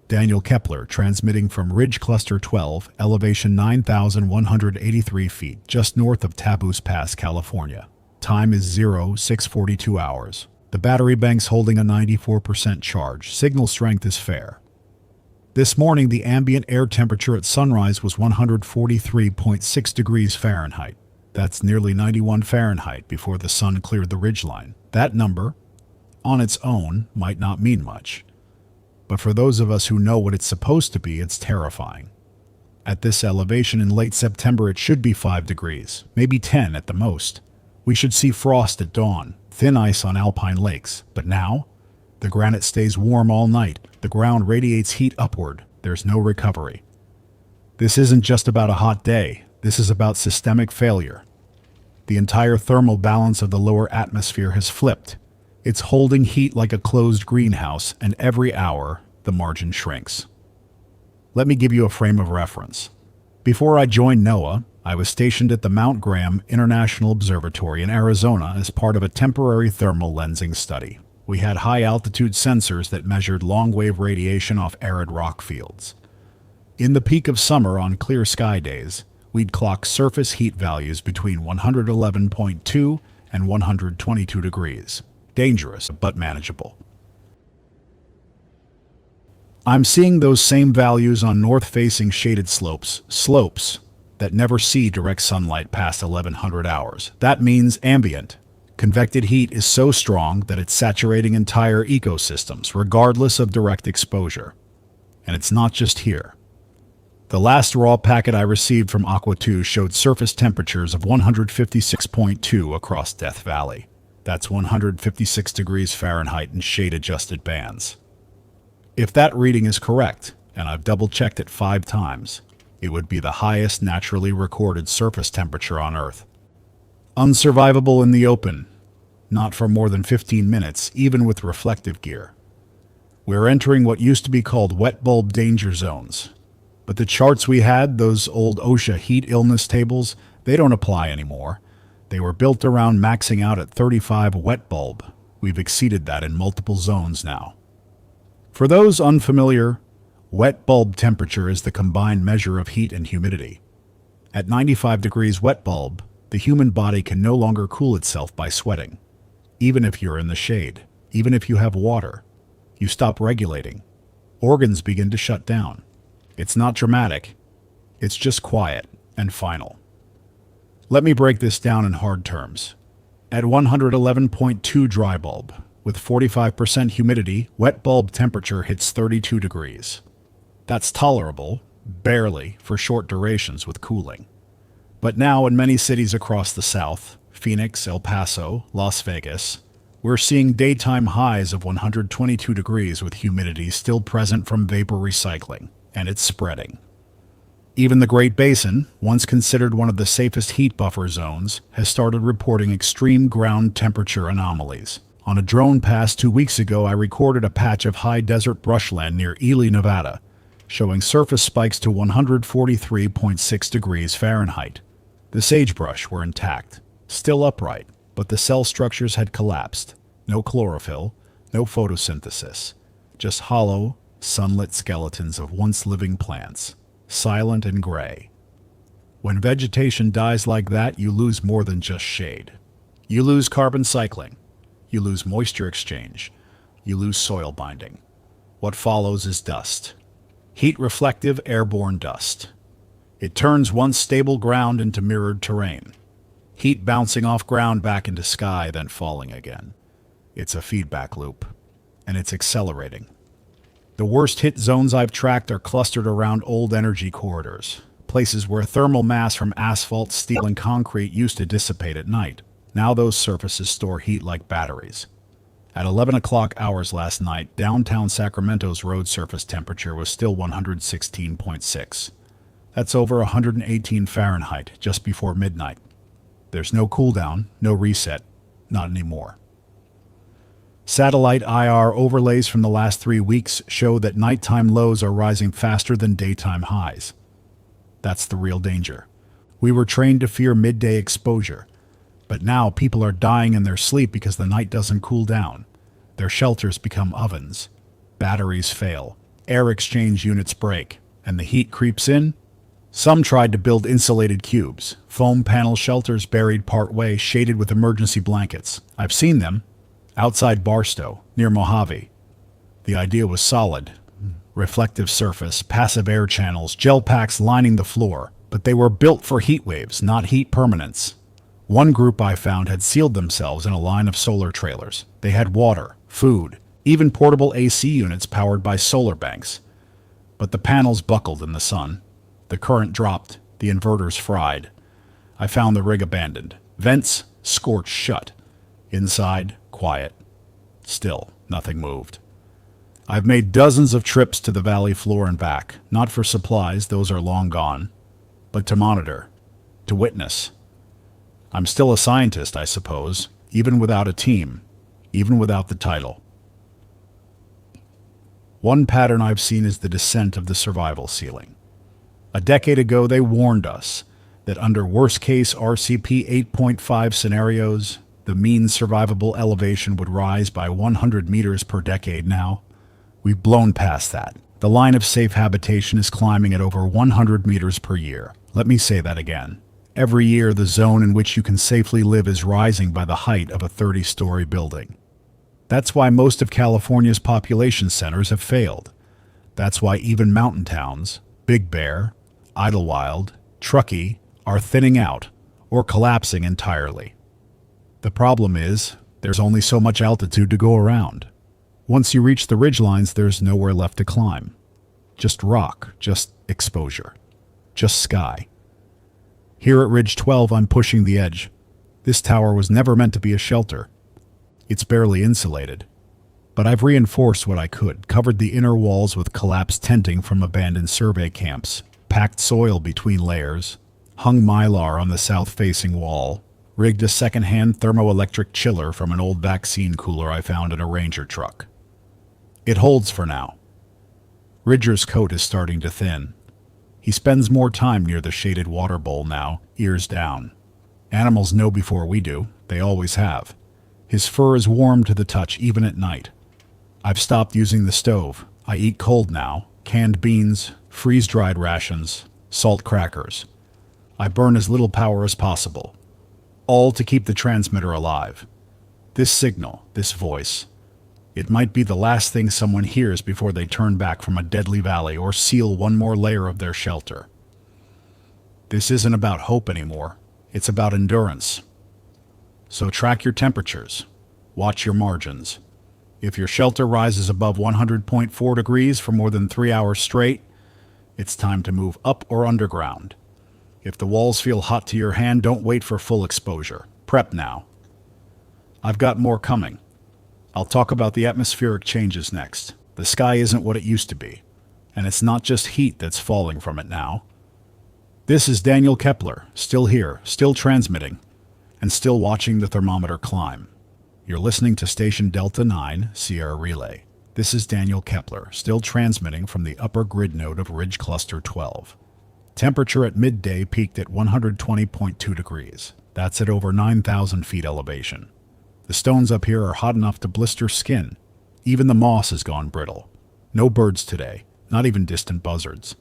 S1: Daniel Kepler transmitting from Ridge Cluster 12, elevation 9,183 feet, just north of Taboos Pass, California. Time is 0642 hours. The battery bank's holding a 94% charge. Signal strength is fair. This morning, the ambient air temperature at sunrise was 143.6 degrees Fahrenheit. That's nearly 91 Fahrenheit before the sun cleared the ridgeline. That number, on its own, might not mean much. But for those of us who know what it's supposed to be, it's terrifying. At this elevation in late September, it should be 5 degrees, maybe 10 at the most. We should see frost at dawn, thin ice on alpine lakes. But now, the granite stays warm all night. The ground radiates heat upward. There's no recovery. This isn't just about a hot day. This is about systemic failure. The entire thermal balance of the lower atmosphere has flipped. It's holding heat like a closed greenhouse, and every hour, the margin shrinks. Let me give you a frame of reference. Before I joined NOAA, I was stationed at the Mount Graham International Observatory in Arizona as part of a temporary thermal lensing study. We had high-altitude sensors that measured long-wave radiation off arid rock fields. In the peak of summer on clear sky days, we'd clock surface heat values between 111.2 and 122 degrees. Dangerous, but manageable. I'm seeing those same values on north-facing shaded slopes that never see direct sunlight past 1100 hours. That means ambient, convected heat is so strong that it's saturating entire ecosystems, regardless of direct exposure. And it's not just here. The last raw packet I received from Aqua 2 showed surface temperatures of 156.2 across Death Valley. That's 156 degrees Fahrenheit in shade-adjusted bands. If that reading is correct, and I've double-checked it 5 times, it would be the highest naturally recorded surface temperature on Earth. Unsurvivable in the open, not for more than 15 minutes, even with reflective gear. We're entering what used to be called wet bulb danger zones. But the charts we had, those old OSHA heat illness tables, they don't apply anymore. They were built around maxing out at 35 wet bulb. We've exceeded that in multiple zones now. For those unfamiliar, wet bulb temperature is the combined measure of heat and humidity. At 95 degrees wet bulb, the human body can no longer cool itself by sweating. Even if you're in the shade, even if you have water, you stop regulating. Organs begin to shut down. It's not dramatic. It's just quiet and final. Let me break this down in hard terms. At 111.2 dry bulb, with 45% humidity, wet bulb temperature hits 32 degrees. That's tolerable, barely, for short durations with cooling. But now in many cities across the South, Phoenix, El Paso, Las Vegas, we're seeing daytime highs of 122 degrees with humidity still present from vapor recycling. And it's spreading. Even the Great Basin, once considered one of the safest heat buffer zones, has started reporting extreme ground temperature anomalies. On a drone pass 2 weeks ago, I recorded a patch of high desert brushland near Ely, Nevada, showing surface spikes to 143.6 degrees Fahrenheit. The sagebrush were intact, still upright, but the cell structures had collapsed. No chlorophyll, no photosynthesis, just hollow, sunlit skeletons of once living plants, silent and gray. When vegetation dies like that, you lose more than just shade. You lose carbon cycling. You lose moisture exchange. You lose soil binding. What follows is dust. Heat-reflective airborne dust. It turns once stable ground into mirrored terrain. Heat bouncing off ground back into sky, then falling again. It's a feedback loop, and it's accelerating. The worst hit zones I've tracked are clustered around old energy corridors, places where thermal mass from asphalt, steel, and concrete used to dissipate at night. Now those surfaces store heat like batteries. At 11 o'clock hours last night, downtown Sacramento's road surface temperature was still 116.6. That's over 118 Fahrenheit just before midnight. There's no cooldown, no reset, not anymore. Satellite IR overlays from the last 3 weeks show that nighttime lows are rising faster than daytime highs. That's the real danger. We were trained to fear midday exposure, but now people are dying in their sleep because the night doesn't cool down. Their shelters become ovens. Batteries fail. Air exchange units break, and the heat creeps in. Some tried to build insulated cubes, foam panel shelters buried partway, shaded with emergency blankets. I've seen them. Outside Barstow, near Mojave. The idea was solid. Reflective surface, passive air channels, gel packs lining the floor, but they were built for heat waves, not heat permanence. One group I found had sealed themselves in a line of solar trailers. They had water, food, even portable AC units powered by solar banks. But the panels buckled in the sun. The current dropped, the inverters fried. I found the rig abandoned. Vents scorched shut. Inside, quiet. Still, nothing moved. I've made dozens of trips to the valley floor and back, not for supplies, those are long gone, but to monitor, to witness. I'm still a scientist, I suppose, even without a team, even without the title. One pattern I've seen is the descent of the survival ceiling. A decade ago, they warned us that under worst-case RCP 8.5 scenarios, the mean survivable elevation would rise by 100 meters per decade now. We've blown past that. The line of safe habitation is climbing at over 100 meters per year. Let me say that again. Every year, the zone in which you can safely live is rising by the height of a 30-story building. That's why most of California's population centers have failed. That's why even mountain towns, Big Bear, Idlewild, Truckee, are thinning out or collapsing entirely. The problem is, there's only so much altitude to go around. Once you reach the ridgelines, there's nowhere left to climb. Just rock, just exposure, just sky. Here at Ridge 12, I'm pushing the edge. This tower was never meant to be a shelter. It's barely insulated. But I've reinforced what I could, covered the inner walls with collapsed tenting from abandoned survey camps, packed soil between layers, hung mylar on the south-facing wall, rigged a second-hand thermoelectric chiller from an old vaccine cooler I found in a Ranger truck. It holds for now. Ridger's coat is starting to thin. He spends more time near the shaded water bowl now, ears down. Animals know before we do. They always have. His fur is warm to the touch even at night. I've stopped using the stove. I eat cold now. Canned beans, freeze-dried rations, salt crackers. I burn as little power as possible. All to keep the transmitter alive. This signal, this voice, it might be the last thing someone hears before they turn back from a deadly valley or seal one more layer of their shelter. This isn't about hope anymore. It's about endurance. So track your temperatures. Watch your margins. If your shelter rises above 100.4 degrees for more than 3 hours straight, it's time to move up or underground. If the walls feel hot to your hand, don't wait for full exposure. Prep now. I've got more coming. I'll talk about the atmospheric changes next. The sky isn't what it used to be, and it's not just heat that's falling from it now. This is Daniel Kepler, still here, still transmitting, and still watching the thermometer climb. You're listening to Station Delta 9, Sierra Relay. This is Daniel Kepler, still transmitting from the upper grid node of Ridge Cluster 12. Temperature at midday peaked at 120.2 degrees. That's at over 9,000 feet elevation. The stones up here are hot enough to blister skin. Even the moss has gone brittle. No birds today, not even distant buzzards.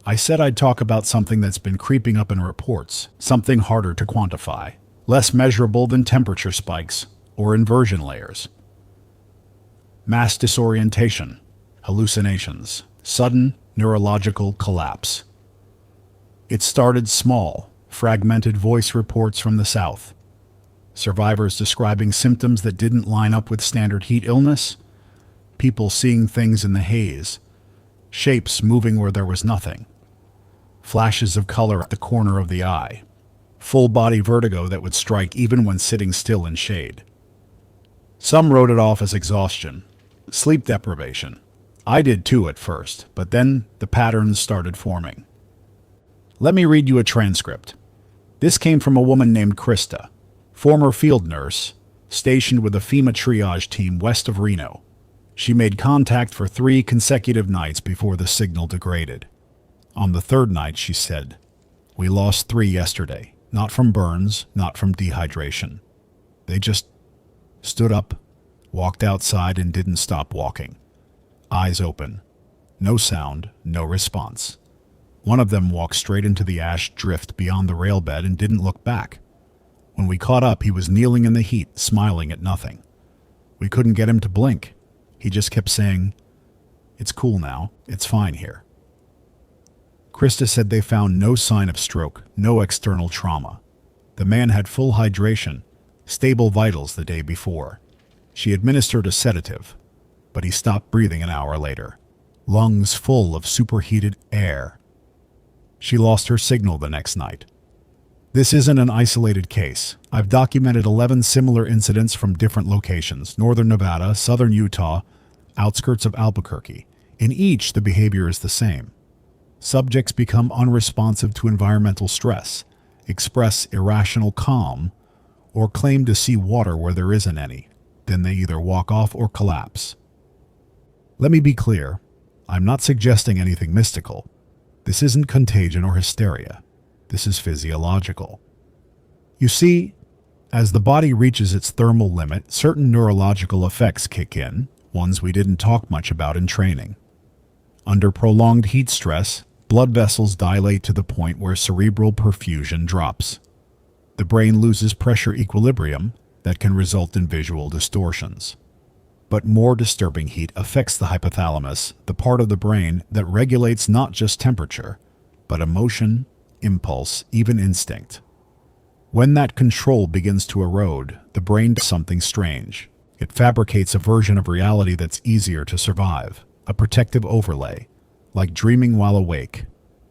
S1: I said I'd talk about something that's been creeping up in reports, something harder to quantify, less measurable than temperature spikes or inversion layers. Mass disorientation, hallucinations, sudden neurological collapse. It started small, fragmented voice reports from the south. Survivors describing symptoms that didn't line up with standard heat illness. People seeing things in the haze. Shapes moving where there was nothing. Flashes of color at the corner of the eye. Full-body vertigo that would strike even when sitting still in shade. Some wrote it off as exhaustion, sleep deprivation. I did too at first, but then the patterns started forming. Let me read you a transcript. This came from a woman named Krista, former field nurse, stationed with a FEMA triage team west of Reno. She made contact for 3 consecutive nights before the signal degraded. On the 3rd night, she said, "We lost 3 yesterday, not from burns, not from dehydration. They just stood up, walked outside, and didn't stop walking. Eyes open. No sound, no response. One of them walked straight into the ash drift beyond the rail bed and didn't look back. When we caught up, he was kneeling in the heat, smiling at nothing. We couldn't get him to blink. He just kept saying, 'It's cool now. It's fine here.'" Krista said they found no sign of stroke, no external trauma. The man had full hydration, stable vitals the day before. She administered a sedative, but he stopped breathing an hour later. Lungs full of superheated air. She lost her signal the next night. This isn't an isolated case. I've documented 11 similar incidents from different locations: northern Nevada, southern Utah, outskirts of Albuquerque. In each, the behavior is the same. Subjects become unresponsive to environmental stress, express irrational calm, or claim to see water where there isn't any. Then they either walk off or collapse. Let me be clear. I'm not suggesting anything mystical. This isn't contagion or hysteria. This is physiological. You see, as the body reaches its thermal limit, certain neurological effects kick in, ones we didn't talk much about in training. Under prolonged heat stress, blood vessels dilate to the point where cerebral perfusion drops. The brain loses pressure equilibrium that can result in visual distortions. But more disturbing heat affects the hypothalamus, the part of the brain that regulates not just temperature, but emotion, impulse, even instinct. When that control begins to erode, the brain does something strange. It fabricates a version of reality that's easier to survive, a protective overlay, like dreaming while awake.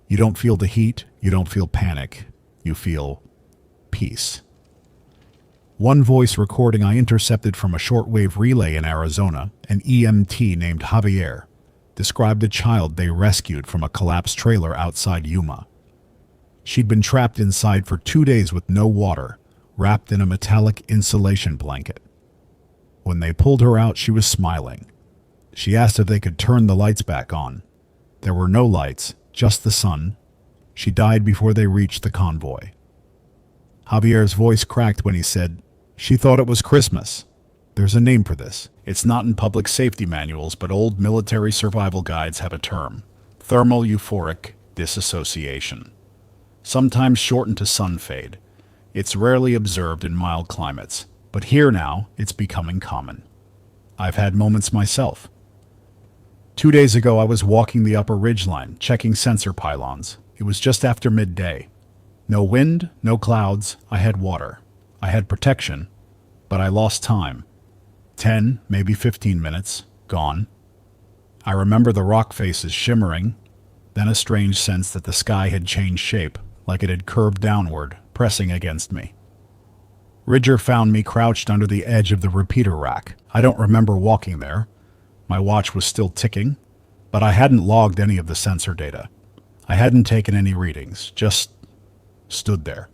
S1: You don't feel the heat, you don't feel panic, you feel peace. One voice recording I intercepted from a shortwave relay in Arizona, an EMT named Javier, described a child they rescued from a collapsed trailer outside Yuma. She'd been trapped inside for 2 days with no water, wrapped in a metallic insulation blanket. When they pulled her out, she was smiling. She asked if they could turn the lights back on. There were no lights, just the sun. She died before they reached the convoy. Javier's voice cracked when he said, "She thought it was Christmas." There's a name for this. It's not in public safety manuals, but old military survival guides have a term: thermal euphoric dissociation. Sometimes shortened to sun fade. It's rarely observed in mild climates, but here now, it's becoming common. I've had moments myself. 2 days ago, I was walking the upper ridgeline, checking sensor pylons. It was just after midday. No wind, no clouds. I had water. I had protection, but I lost time. 10, maybe 15 minutes, gone. I remember the rock faces shimmering, then a strange sense that the sky had changed shape, like it had curved downward, pressing against me. Ridger found me crouched under the edge of the repeater rack. I don't remember walking there. My watch was still ticking, but I hadn't logged any of the sensor data. I hadn't taken any readings, just stood there.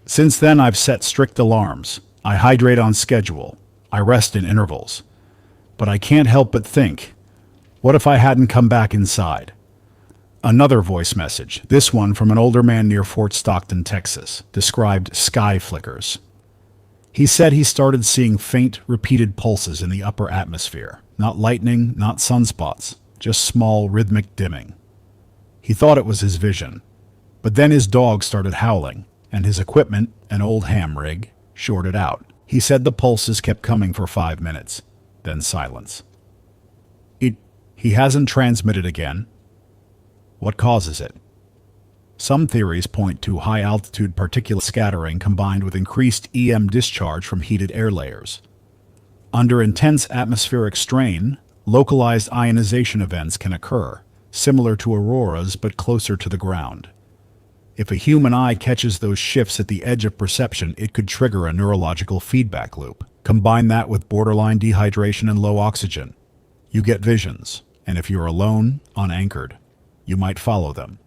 S1: Since then, I've set strict alarms. I hydrate on schedule. I rest in intervals. But I can't help but think, what if I hadn't come back inside? Another voice message, this one from an older man near Fort Stockton, Texas, described sky flickers. He said he started seeing faint, repeated pulses in the upper atmosphere. Not lightning, not sunspots, just small, rhythmic dimming. He thought it was his vision. But then his dog started howling, and his equipment, an old ham rig, shorted out. He said the pulses kept coming for 5 minutes, then silence. He hasn't transmitted again. What causes it? Some theories point to high-altitude particulate scattering combined with increased EM discharge from heated air layers. Under intense atmospheric strain, localized ionization events can occur, similar to auroras but closer to the ground. If a human eye catches those shifts at the edge of perception, it could trigger a neurological feedback loop. Combine that with borderline dehydration and low oxygen. You get visions, and if you're alone, unanchored, you might follow them.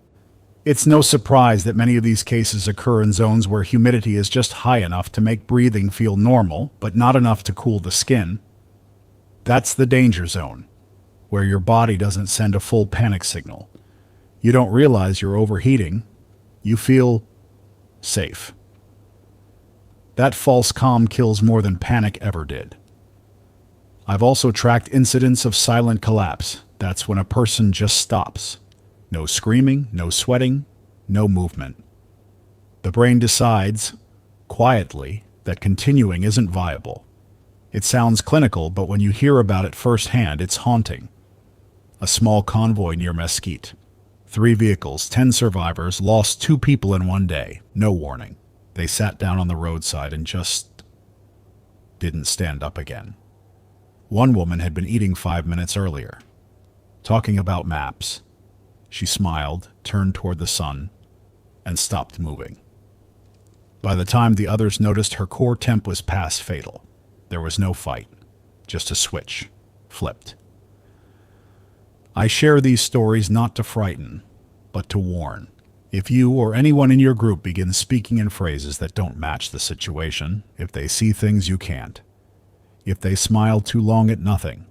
S1: It's no surprise that many of these cases occur in zones where humidity is just high enough to make breathing feel normal, but not enough to cool the skin. That's the danger zone, where your body doesn't send a full panic signal. You don't realize you're overheating. You feel safe. That false calm kills more than panic ever did. I've also tracked incidents of silent collapse. That's when a person just stops. No screaming, no sweating, no movement. The brain decides, quietly, that continuing isn't viable. It sounds clinical, but when you hear about it firsthand, it's haunting. A small convoy near Mesquite. 3 vehicles, 10 survivors, lost 2 people in 1 day. No warning. They sat down on the roadside and just didn't stand up again. One woman had been eating 5 minutes earlier. Talking about maps. She smiled, turned toward the sun, and stopped moving. By the time the others noticed, her core temp was past fatal. There was no fight, just a switch, flipped. I share these stories not to frighten, but to warn. If you or anyone in your group begins speaking in phrases that don't match the situation, if they see things you can't, if they smile too long at nothing,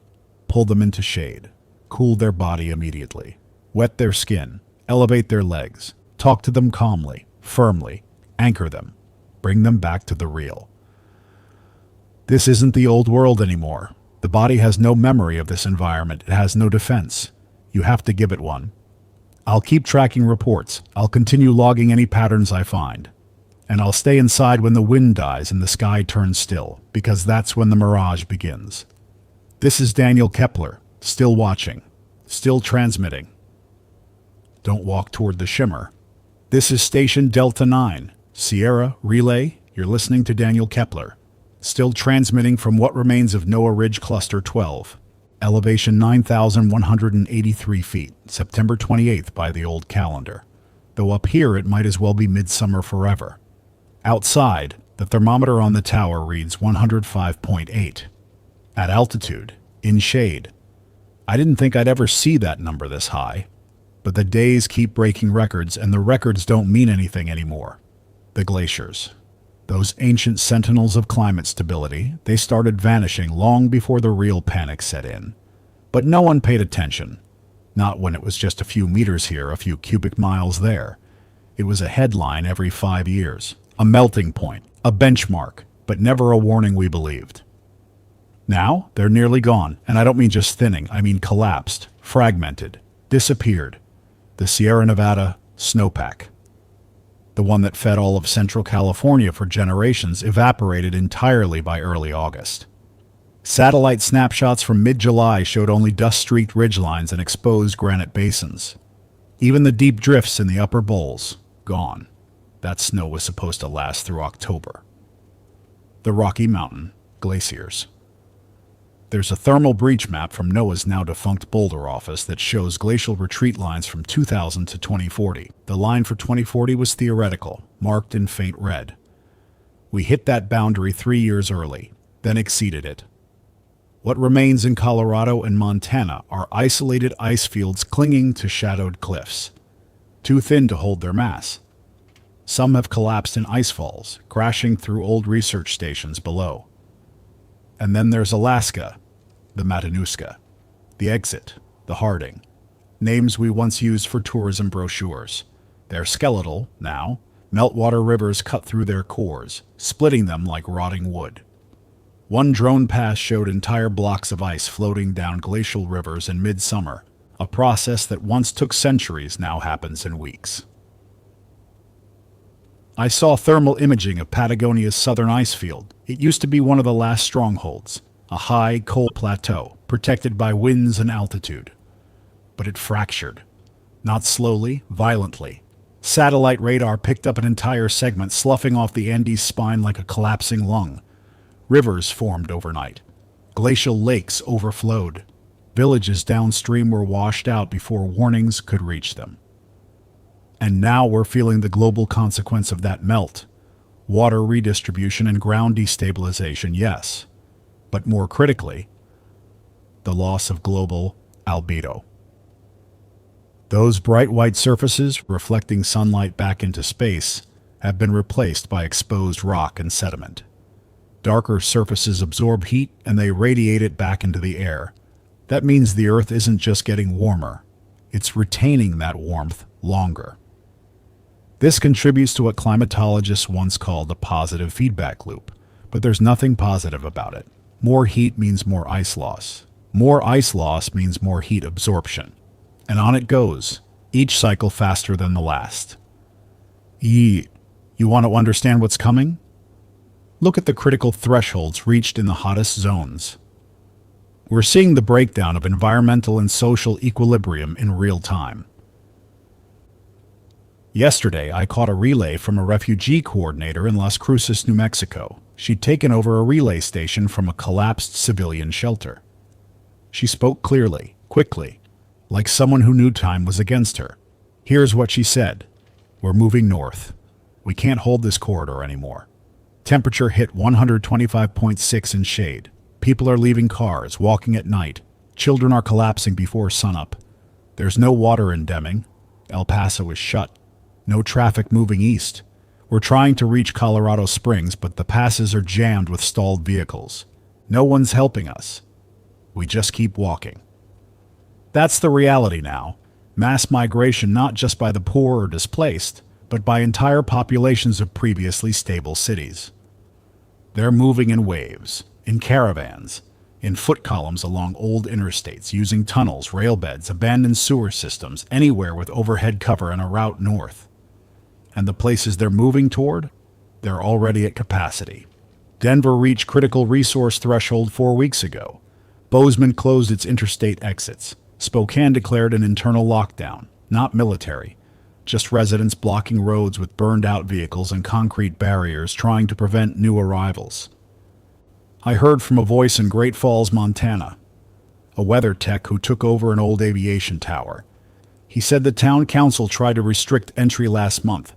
S1: pull them into shade, cool their body immediately, wet their skin, elevate their legs, talk to them calmly, firmly, anchor them, bring them back to the real. This isn't the old world anymore. The body has no memory of this environment. It has no defense. You have to give it one. I'll keep tracking reports. I'll continue logging any patterns I find. And I'll stay inside when the wind dies and the sky turns still, because that's when the mirage begins. This is Daniel Kepler, still watching, still transmitting. Don't walk toward the shimmer. This is Station Delta 9, Sierra, Relay. You're listening to Daniel Kepler, still transmitting from what remains of Noah Ridge Cluster 12. Elevation 9,183 feet, September 28th by the old calendar. Though up here it might as well be midsummer forever. Outside, the thermometer on the tower reads 105.8. At altitude, in shade. I didn't think I'd ever see that number this high. But the days keep breaking records, and the records don't mean anything anymore. The glaciers. Those ancient sentinels of climate stability, they started vanishing long before the real panic set in. But no one paid attention. Not when it was just a few meters here, a few cubic miles there. It was a headline every 5 years, a melting point, a benchmark, but never a warning we believed. Now, they're nearly gone, and I don't mean just thinning, I mean collapsed, fragmented, disappeared. The Sierra Nevada snowpack, the one that fed all of Central California for generations, evaporated entirely by early August. Satellite snapshots from mid-July showed only dust-streaked ridgelines and exposed granite basins. Even the deep drifts in the upper bowls, gone. That snow was supposed to last through October. The Rocky Mountain Glaciers. There's a thermal breach map from NOAA's now-defunct Boulder office that shows glacial retreat lines from 2000 to 2040. The line for 2040 was theoretical, marked in faint red. We hit that boundary 3 years early, then exceeded it. What remains in Colorado and Montana are isolated ice fields clinging to shadowed cliffs, too thin to hold their mass. Some have collapsed in ice falls, crashing through old research stations below. And then there's Alaska, the Matanuska, the Exit, the Harding, names we once used for tourism brochures. They're skeletal now. Meltwater rivers cut through their cores, splitting them like rotting wood. One drone pass showed entire blocks of ice floating down glacial rivers in midsummer. A process that once took centuries now happens in weeks. I saw thermal imaging of Patagonia's southern ice field. It used to be one of the last strongholds, a high, cold plateau, protected by winds and altitude. But it fractured. Not slowly, violently. Satellite radar picked up an entire segment, sloughing off the Andes spine like a collapsing lung. Rivers formed overnight. Glacial lakes overflowed. Villages downstream were washed out before warnings could reach them. And now we're feeling the global consequence of that melt. Water redistribution and ground destabilization, yes. But more critically, the loss of global albedo. Those bright white surfaces, reflecting sunlight back into space, have been replaced by exposed rock and sediment. Darker surfaces absorb heat and they radiate it back into the air. That means the Earth isn't just getting warmer, it's retaining that warmth longer. This contributes to what climatologists once called a positive feedback loop, but there's nothing positive about it. More heat means more ice loss. More ice loss means more heat absorption. And on it goes, each cycle faster than the last. You want to understand what's coming? Look at the critical thresholds reached in the hottest zones. We're seeing the breakdown of environmental and social equilibrium in real time. Yesterday, I caught a relay from a refugee coordinator in Las Cruces, New Mexico. She'd taken over a relay station from a collapsed civilian shelter. She spoke clearly, quickly, like someone who knew time was against her. Here's what she said. We're moving north. We can't hold this corridor anymore. Temperature hit 125.6 in shade. People are leaving cars, walking at night. Children are collapsing before sunup. There's no water in Deming. El Paso is shut. No traffic moving east. We're trying to reach Colorado Springs, but the passes are jammed with stalled vehicles. No one's helping us. We just keep walking. That's the reality now. Mass migration not just by the poor or displaced, but by entire populations of previously stable cities. They're moving in waves, in caravans, in foot columns along old interstates, using tunnels, rail beds, abandoned sewer systems, anywhere with overhead cover and a route north. And the places they're moving toward? They're already at capacity. Denver reached critical resource threshold 4 weeks ago. Bozeman closed its interstate exits. Spokane declared an internal lockdown, not military, just residents blocking roads with burned-out vehicles and concrete barriers trying to prevent new arrivals. I heard from a voice in Great Falls, Montana, a weather tech who took over an old aviation tower. He said the town council tried to restrict entry last month.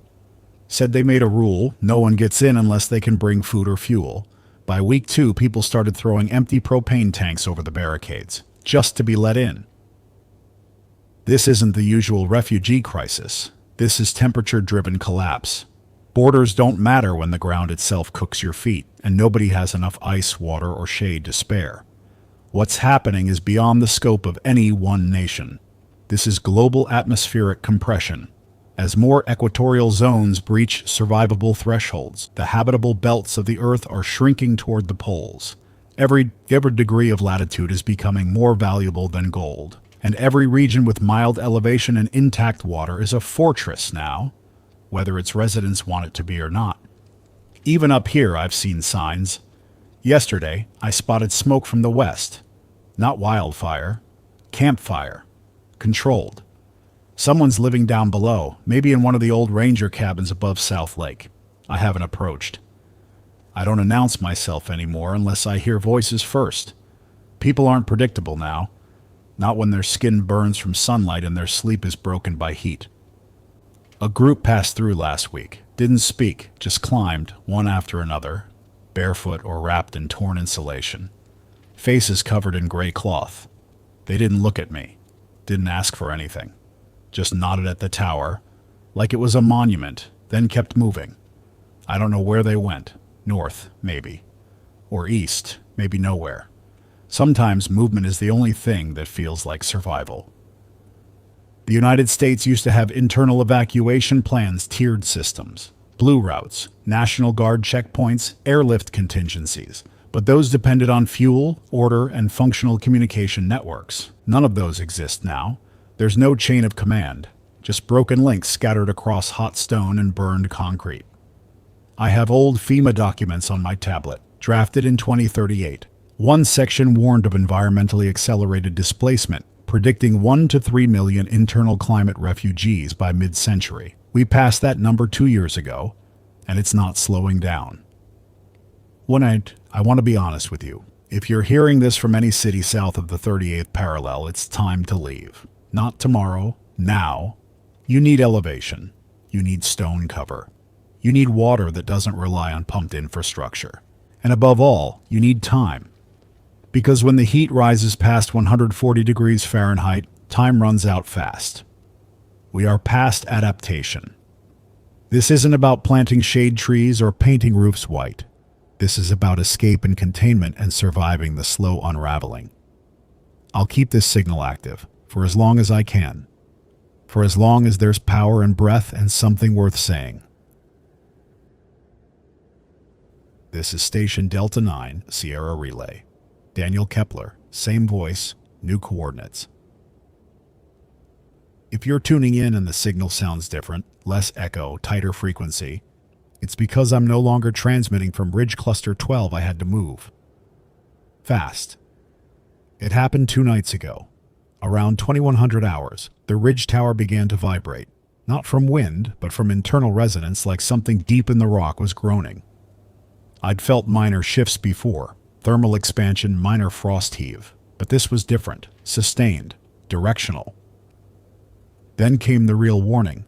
S1: Said they made a rule, no one gets in unless they can bring food or fuel. By week 2, people started throwing empty propane tanks over the barricades, just to be let in. This isn't the usual refugee crisis. This is temperature-driven collapse. Borders don't matter when the ground itself cooks your feet, and nobody has enough ice, water, or shade to spare. What's happening is beyond the scope of any one nation. This is global atmospheric compression. As more equatorial zones breach survivable thresholds, the habitable belts of the Earth are shrinking toward the poles. Every degree of latitude is becoming more valuable than gold. And every region with mild elevation and intact water is a fortress now, whether its residents want it to be or not. Even up here, I've seen signs. Yesterday, I spotted smoke from the west. Not wildfire, campfire, controlled. Someone's living down below, maybe in one of the old ranger cabins above South Lake. I haven't approached. I don't announce myself anymore unless I hear voices first. People aren't predictable now. Not when their skin burns from sunlight and their sleep is broken by heat. A group passed through last week, didn't speak, just climbed, one after another, barefoot or wrapped in torn insulation. Faces covered in gray cloth. They didn't look at me, didn't ask for anything. Just nodded at the tower, like it was a monument, then kept moving. I don't know where they went. North, maybe. Or east, maybe nowhere. Sometimes movement is the only thing that feels like survival. The United States used to have internal evacuation plans, tiered systems, blue routes, National Guard checkpoints, airlift contingencies, but those depended on fuel, order, and functional communication networks. None of those exist now. There's no chain of command, just broken links scattered across hot stone and burned concrete. I have old FEMA documents on my tablet, drafted in 2038. One section warned of environmentally accelerated displacement, predicting 1 to 3 million internal climate refugees by mid-century. We passed that number 2 years ago, and it's not slowing down. I want to be honest with you. If you're hearing this from any city south of the 38th parallel, it's time to leave. Not tomorrow, now. You need elevation. You need stone cover. You need water that doesn't rely on pumped infrastructure. And above all, you need time. Because when the heat rises past 140 degrees Fahrenheit, time runs out fast. We are past adaptation. This isn't about planting shade trees or painting roofs white. This is about escape and containment and surviving the slow unraveling. I'll keep this signal active for as long as I can. For as long as there's power and breath and something worth saying. This is Station Delta 9, Sierra Relay. Daniel Kepler, same voice, new coordinates. If you're tuning in and the signal sounds different, less echo, tighter frequency, it's because I'm no longer transmitting from Ridge Cluster 12. I had to move. Fast. It happened 2 nights ago. Around 2100 hours, the ridge tower began to vibrate. Not from wind, but from internal resonance, like something deep in the rock was groaning. I'd felt minor shifts before. Thermal expansion, minor frost heave. But this was different, sustained, directional. Then came the real warning.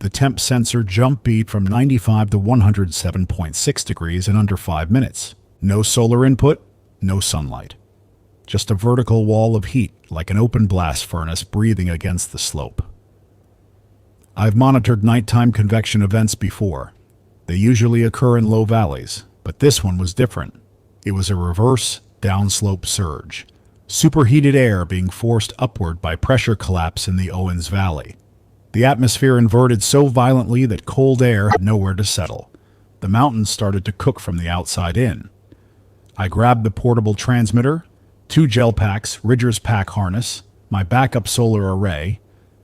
S1: The temp sensor jump beat from 95 to 107.6 degrees in under 5 minutes. No solar input, no sunlight. Just a vertical wall of heat, like an open blast furnace breathing against the slope. I've monitored nighttime convection events before. They usually occur in low valleys, but this one was different. It was a reverse, downslope surge. Superheated air being forced upward by pressure collapse in the Owens Valley. The atmosphere inverted so violently that cold air had nowhere to settle. The mountains started to cook from the outside in. I grabbed the portable transmitter, 2 gel packs, Ridger's pack harness, my backup solar array,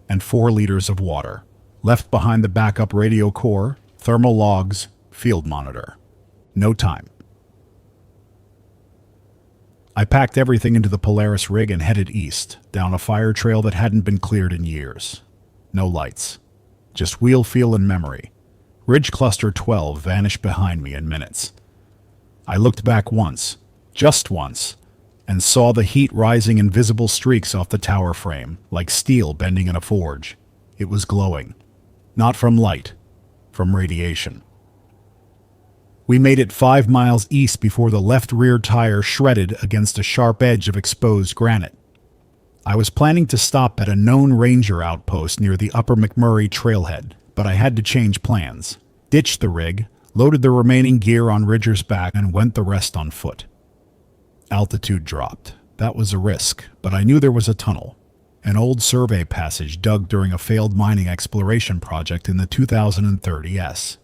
S1: and 4 liters of water. Left behind the backup radio core, thermal logs, field monitor. No time. I packed everything into the Polaris rig and headed east, down a fire trail that hadn't been cleared in years. No lights. Just wheel feel and memory. Ridge Cluster 12 vanished behind me in minutes. I looked back once, just once, and saw the heat rising in visible streaks off the tower frame, like steel bending in a forge. It was glowing. Not from light, from radiation. We made it 5 miles east before the left rear tire shredded against a sharp edge of exposed granite. I was planning to stop at a known ranger outpost near the Upper McMurray trailhead, but I had to change plans. Ditched the rig, loaded the remaining gear on Ridger's back, and went the rest on foot. Altitude dropped. That was a risk, but I knew there was a tunnel. An old survey passage dug during a failed mining exploration project in the 2030s.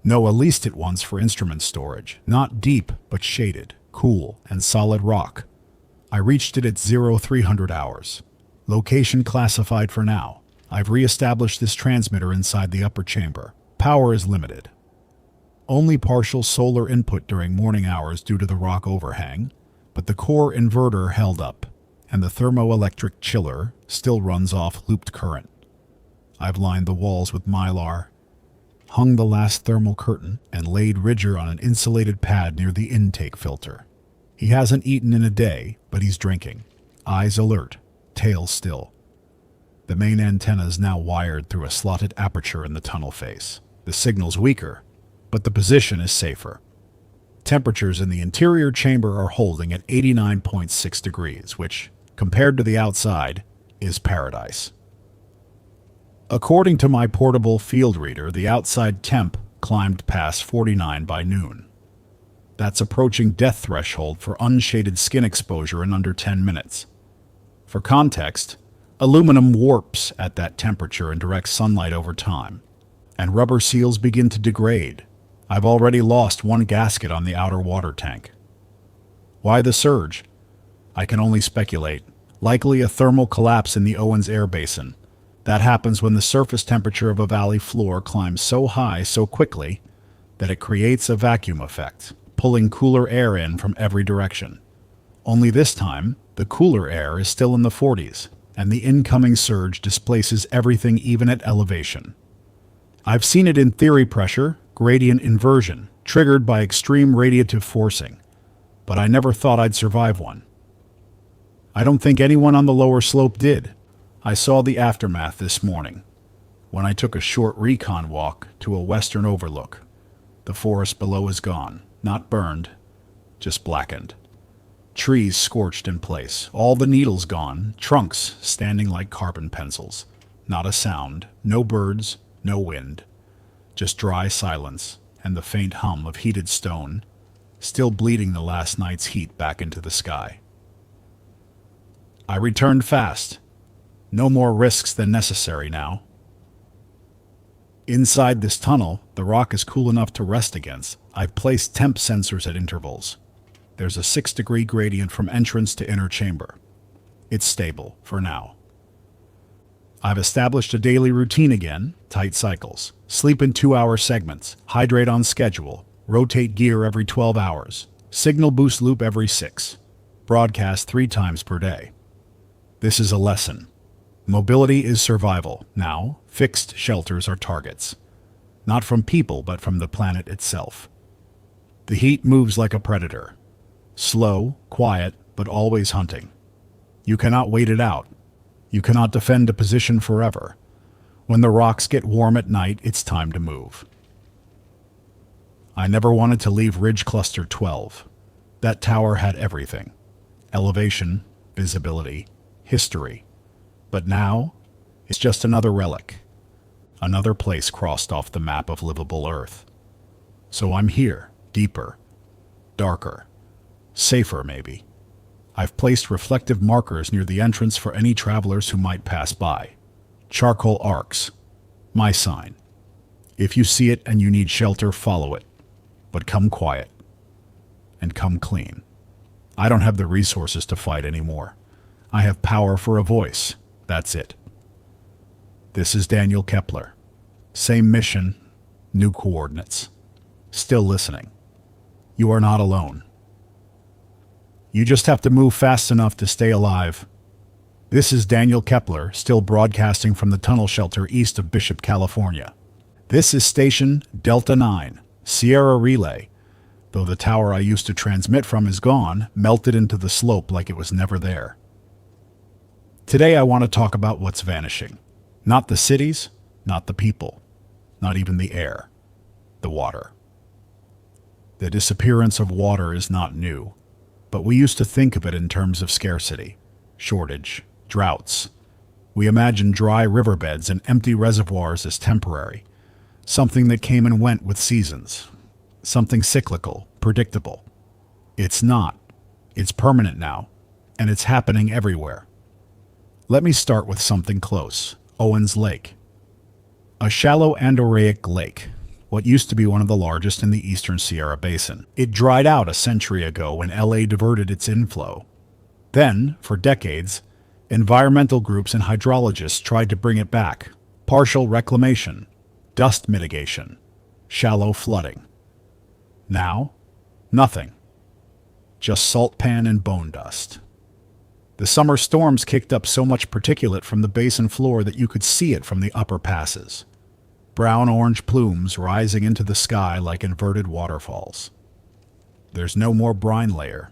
S1: Noah leased it once for instrument storage. Not deep, but shaded, cool, and solid rock. I reached it at 0300 hours. Location classified for now. I've re-established this transmitter inside the upper chamber. Power is limited. Only partial solar input during morning hours due to the rock overhang, but the core inverter held up, and the thermoelectric chiller still runs off looped current. I've lined the walls with mylar, hung the last thermal curtain, and laid Ridger on an insulated pad near the intake filter. He hasn't eaten in a day, but he's drinking. Eyes alert, tail still. The main antenna is now wired through a slotted aperture in the tunnel face. The signal's weaker, but the position is safer. Temperatures in the interior chamber are holding at 89.6 degrees, which, compared to the outside, is paradise. According to my portable field reader, the outside temp climbed past 49 by noon. That's approaching death threshold for unshaded skin exposure in under 10 minutes. For context, aluminum warps at that temperature in direct sunlight over time, and rubber seals begin to degrade. I've already lost 1 gasket on the outer water tank. Why the surge? I can only speculate. Likely a thermal collapse in the Owens Air Basin. That happens when the surface temperature of a valley floor climbs so high so quickly that it creates a vacuum effect, pulling cooler air in from every direction. Only this time, the cooler air is still in the 40s, and the incoming surge displaces everything even at elevation. I've seen it in theory pressure, gradient inversion, triggered by extreme radiative forcing, but I never thought I'd survive one. I don't think anyone on the lower slope did. I saw the aftermath this morning, when I took a short recon walk to a western overlook. The forest below is gone, not burned, just blackened. Trees scorched in place, all the needles gone, trunks standing like carbon pencils. Not a sound, no birds, no wind. Just dry silence and the faint hum of heated stone, still bleeding the last night's heat back into the sky. I returned fast. No more risks than necessary now. Inside this tunnel, the rock is cool enough to rest against. I've placed temp sensors at intervals. There's a 6-degree gradient from entrance to inner chamber. It's stable, for now. I've established a daily routine again, tight cycles. Sleep in 2-hour segments, hydrate on schedule, rotate gear every 12 hours, signal boost loop every 6, broadcast 3 times per day. This is a lesson. Mobility is survival. Now, fixed shelters are targets. Not from people, but from the planet itself. The heat moves like a predator. Slow, quiet, but always hunting. You cannot wait it out. You cannot defend a position forever. When the rocks get warm at night, it's time to move. I never wanted to leave Ridge Cluster 12. That tower had everything: elevation, visibility, history. But now, it's just another relic. Another place crossed off the map of livable Earth. So I'm here, deeper, darker, safer maybe. I've placed reflective markers near the entrance for any travelers who might pass by. Charcoal arcs. My sign. If you see it and you need shelter, follow it. But come quiet. And come clean. I don't have the resources to fight anymore. I have power for a voice. That's it. This is Daniel Kepler. Same mission, new coordinates. Still listening. You are not alone. You just have to move fast enough to stay alive. This is Daniel Kepler, still broadcasting from the tunnel shelter east of Bishop, California. This is station Delta 9, Sierra Relay. Though the tower I used to transmit from is gone, melted into the slope like it was never there. Today I want to talk about what's vanishing. Not the cities, not the people, not even the air, the water. The disappearance of water is not new, but we used to think of it in terms of scarcity, shortage, droughts. We imagined dry riverbeds and empty reservoirs as temporary, something that came and went with seasons, something cyclical, predictable. It's not. It's permanent now, and it's happening everywhere. Let me start with something close: Owens Lake. A shallow andorrheic lake, what used to be one of the largest in the eastern Sierra Basin. It dried out a century ago when LA diverted its inflow. Then, for decades, environmental groups and hydrologists tried to bring it back. Partial reclamation, dust mitigation, shallow flooding. Now, nothing. Just salt pan and bone dust. The summer storms kicked up so much particulate from the basin floor that you could see it from the upper passes. Brown-orange plumes rising into the sky like inverted waterfalls. There's no more brine layer,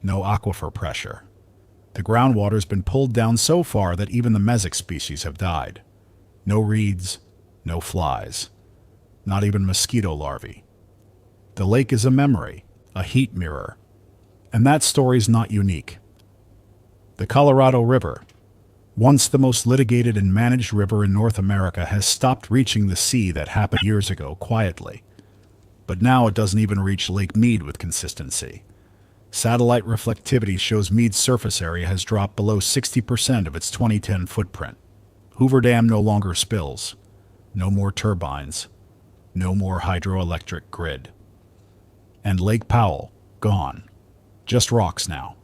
S1: no aquifer pressure. The groundwater's been pulled down so far that even the mesic species have died. No reeds, no flies, not even mosquito larvae. The lake is a memory, a heat mirror. And that story's not unique. The Colorado River, once the most litigated and managed river in North America, has stopped reaching the sea that happened years ago quietly. But now it doesn't even reach Lake Mead with consistency. Satellite reflectivity shows Mead's surface area has dropped below 60% of its 2010 footprint. Hoover Dam no longer spills. No more turbines. No more hydroelectric grid. And Lake Powell, gone. Just rocks now.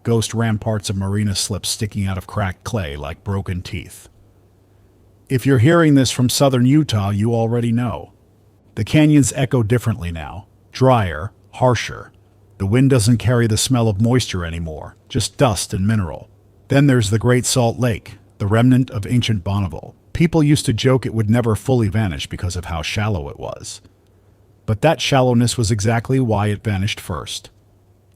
S1: Ghost ramparts of marina slips sticking out of cracked clay like broken teeth. If you're hearing this from southern Utah, you already know. The canyons echo differently now. Drier, harsher. The wind doesn't carry the smell of moisture anymore, just dust and mineral. Then there's the Great Salt Lake, the remnant of ancient Bonneville. People used to joke it would never fully vanish because of how shallow it was. But that shallowness was exactly why it vanished first.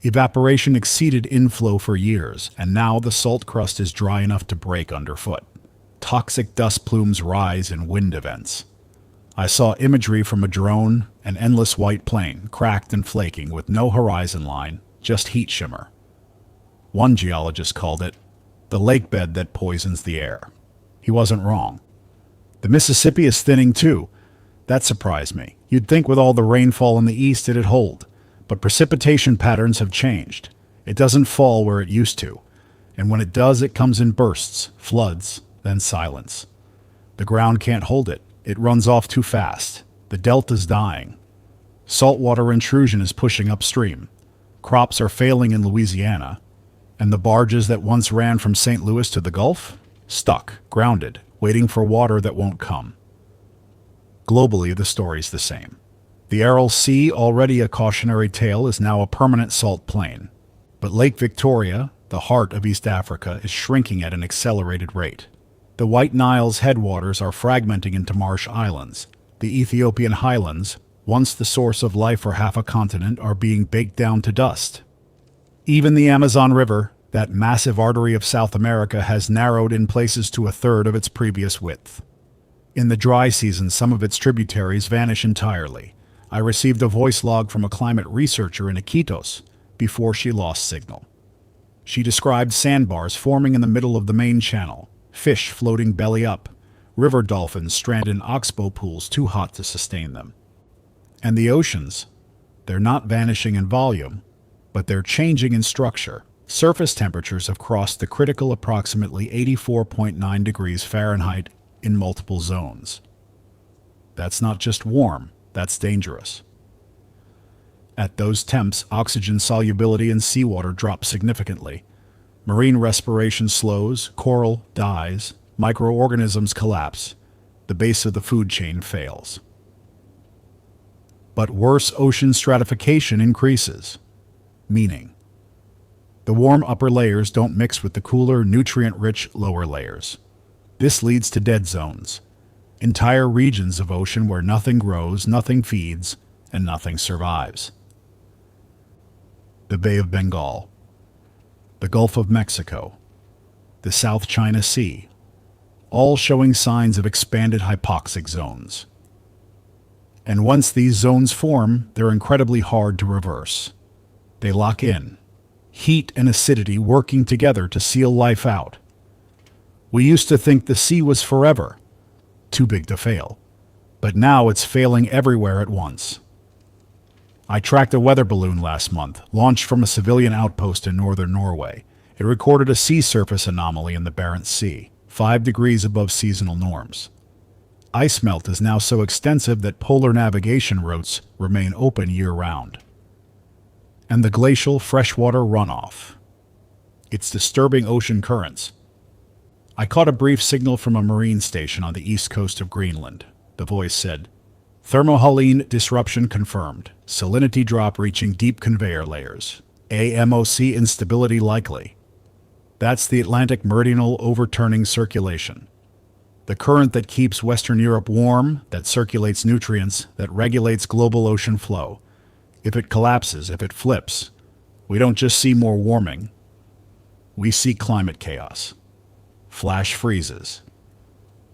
S1: Evaporation exceeded inflow for years, and now the salt crust is dry enough to break underfoot. Toxic dust plumes rise in wind events. I saw imagery from a drone, an endless white plain, cracked and flaking with no horizon line, just heat shimmer. One geologist called it the lake bed that poisons the air. He wasn't wrong. The Mississippi is thinning too. That surprised me. You'd think with all the rainfall in the east it'd hold. But precipitation patterns have changed. It doesn't fall where it used to. And when it does, it comes in bursts, floods, then silence. The ground can't hold it. It runs off too fast. The delta's dying. Saltwater intrusion is pushing upstream. Crops are failing in Louisiana. And the barges that once ran from St. Louis to the Gulf? Stuck, grounded, waiting for water that won't come. Globally, the story's the same. The Aral Sea, already a cautionary tale, is now a permanent salt plain. But Lake Victoria, the heart of East Africa, is shrinking at an accelerated rate. The White Nile's headwaters are fragmenting into marsh islands. The Ethiopian highlands, once the source of life for half a continent, are being baked down to dust. Even the Amazon River, that massive artery of South America, has narrowed in places to a third of its previous width. In the dry season, some of its tributaries vanish entirely. I received a voice log from a climate researcher in Iquitos before she lost signal. She described sandbars forming in the middle of the main channel, fish floating belly up, river dolphins stranded in oxbow pools too hot to sustain them. And the oceans, they're not vanishing in volume, but they're changing in structure. Surface temperatures have crossed the critical approximately 84.9 degrees Fahrenheit in multiple zones. That's not just warm, that's dangerous. At those temps, oxygen solubility in seawater drops significantly. Marine respiration slows, coral dies, microorganisms collapse, the base of the food chain fails. But worse, ocean stratification increases. Meaning, the warm upper layers don't mix with the cooler, nutrient-rich lower layers. This leads to dead zones, entire regions of ocean where nothing grows, nothing feeds, and nothing survives. The Bay of Bengal, the Gulf of Mexico, the South China Sea, all showing signs of expanded hypoxic zones. And once these zones form, they're incredibly hard to reverse. They lock in, heat and acidity working together to seal life out. We used to think the sea was forever, too big to fail. But now it's failing everywhere at once. I tracked a weather balloon last month, launched from a civilian outpost in northern Norway. It recorded a sea surface anomaly in the Barents Sea, 5 degrees above seasonal norms. Ice melt is now so extensive that polar navigation routes remain open year-round. And the glacial freshwater runoff. It's disturbing ocean currents. I caught a brief signal from a marine station on the east coast of Greenland. The voice said, "Thermohaline disruption confirmed. Salinity drop reaching deep conveyor layers. AMOC instability likely." That's the Atlantic meridional overturning circulation. The current that keeps Western Europe warm, that circulates nutrients, that regulates global ocean flow. If it collapses, if it flips, we don't just see more warming. We see climate chaos. Flash freezes.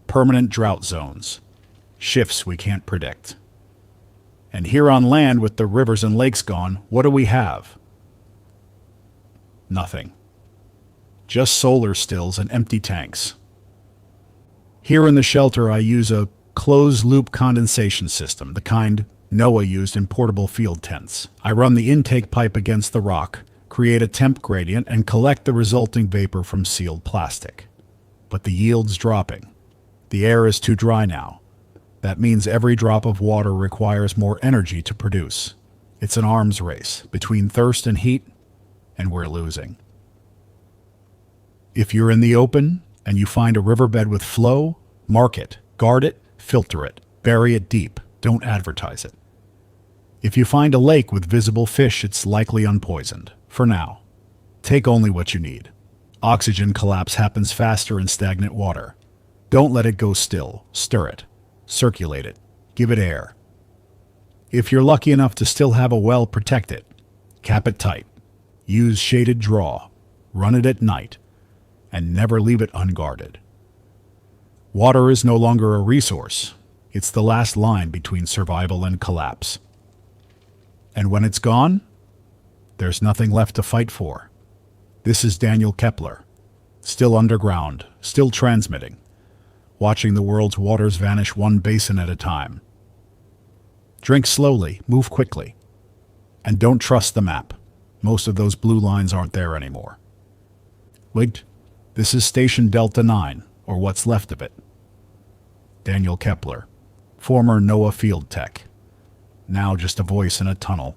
S1: Permanent drought zones. Shifts we can't predict. And here on land, with the rivers and lakes gone, what do we have? Nothing. Just solar stills and empty tanks. Here in the shelter, I use a closed-loop condensation system, the kind NOAA used in portable field tents. I run the intake pipe against the rock, create a temp gradient, and collect the resulting vapor from sealed plastic. But the yield's dropping. The air is too dry now. That means every drop of water requires more energy to produce. It's an arms race between thirst and heat, and we're losing. If you're in the open and you find a riverbed with flow, mark it, guard it, filter it, bury it deep, don't advertise it. If you find a lake with visible fish, it's likely unpoisoned. For now, take only what you need. Oxygen collapse happens faster in stagnant water. Don't let it go still. Stir it. Circulate it. Give it air. If you're lucky enough to still have a well, protect it. Cap it tight. Use shaded draw. Run it at night. And never leave it unguarded. Water is no longer a resource. It's the last line between survival and collapse. And when it's gone, there's nothing left to fight for. This is Daniel Kepler, still underground, still transmitting, watching the world's waters vanish one basin at a time. Drink slowly, move quickly, and don't trust the map. Most of those blue lines aren't there anymore. Wait, this is Station Delta 9, or what's left of it. Daniel Kepler, former NOAA field tech, now just a voice in a tunnel,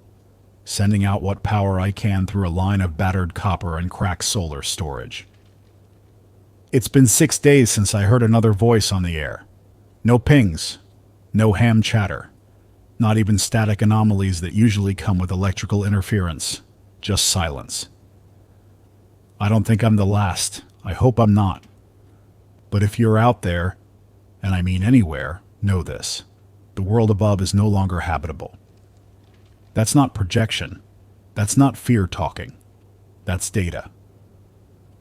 S1: sending out what power I can through a line of battered copper and cracked solar storage. It's been 6 days since I heard another voice on the air. No pings, no ham chatter, not even static anomalies that usually come with electrical interference, just silence. I don't think I'm the last. I hope I'm not. But if you're out there, and I mean anywhere, know this. The world above is no longer habitable. That's not projection. That's not fear talking. That's data.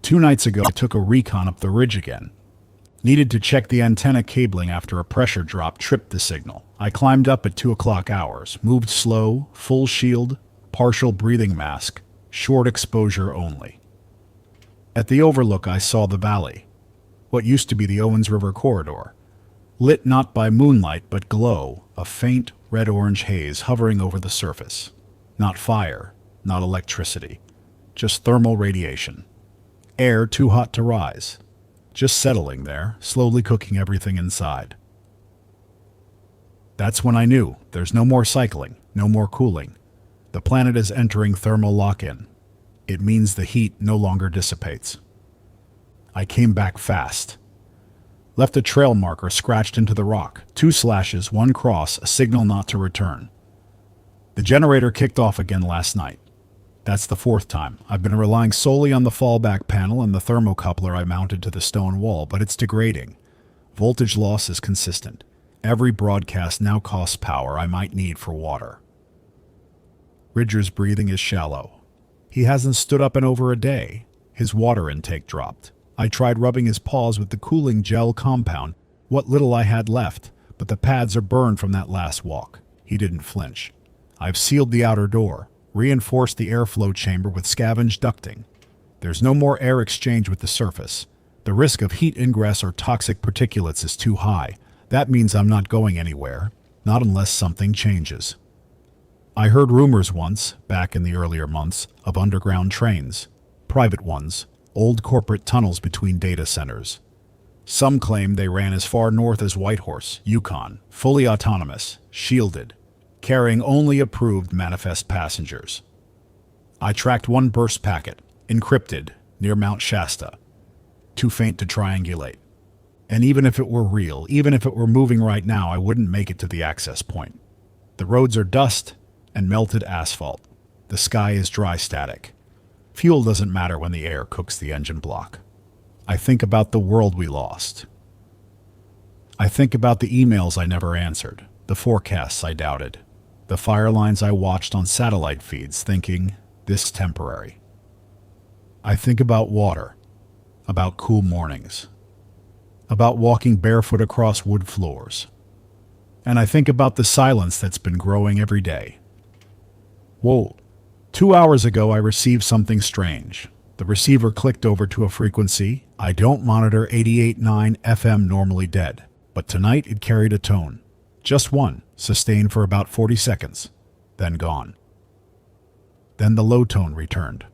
S1: 2 nights ago, I took a recon up the ridge again. Needed to check the antenna cabling after a pressure drop tripped the signal. I climbed up at 2 o'clock hours, moved slow, full shield, partial breathing mask, short exposure only. At the overlook I saw the valley, what used to be the Owens River corridor, lit not by moonlight but glow, a faint red-orange haze hovering over the surface. Not fire, not electricity, just thermal radiation. Air too hot to rise, just settling there, slowly cooking everything inside. That's when I knew there's no more cycling, no more cooling. The planet is entering thermal lock-in. It means the heat no longer dissipates. I came back fast. Left a trail marker scratched into the rock, 2 slashes, 1 cross, a signal not to return. The generator kicked off again last night. That's the 4th time. I've been relying solely on the fallback panel and the thermocoupler I mounted to the stone wall, but it's degrading. Voltage loss is consistent. Every broadcast now costs power I might need for water. Ridger's breathing is shallow. He hasn't stood up in over a day. His water intake dropped. I tried rubbing his paws with the cooling gel compound, what little I had left, but the pads are burned from that last walk. He didn't flinch. I've sealed the outer door, reinforced the airflow chamber with scavenged ducting. There's no more air exchange with the surface. The risk of heat ingress or toxic particulates is too high. That means I'm not going anywhere, not unless something changes. I heard rumors once, back in the earlier months, of underground trains, private ones, old corporate tunnels between data centers. Some claim they ran as far north as Whitehorse, Yukon, fully autonomous, shielded, carrying only approved manifest passengers. I tracked one burst packet, encrypted, near Mount Shasta. Too faint to triangulate. And even if it were real, even if it were moving right now, I wouldn't make it to the access point. The roads are dust and melted asphalt. The sky is dry static. Fuel doesn't matter when the air cooks the engine block. I think about the world we lost. I think about the emails I never answered, the forecasts I doubted, the fire lines I watched on satellite feeds thinking, this is temporary. I think about water, about cool mornings, about walking barefoot across wood floors. And I think about the silence that's been growing every day. Whoa. 2 hours ago I received something strange. The receiver clicked over to a frequency. I don't monitor 88.9 FM normally dead, but tonight it carried a tone. Just one, sustained for about 40 seconds, then gone. Then the low tone returned.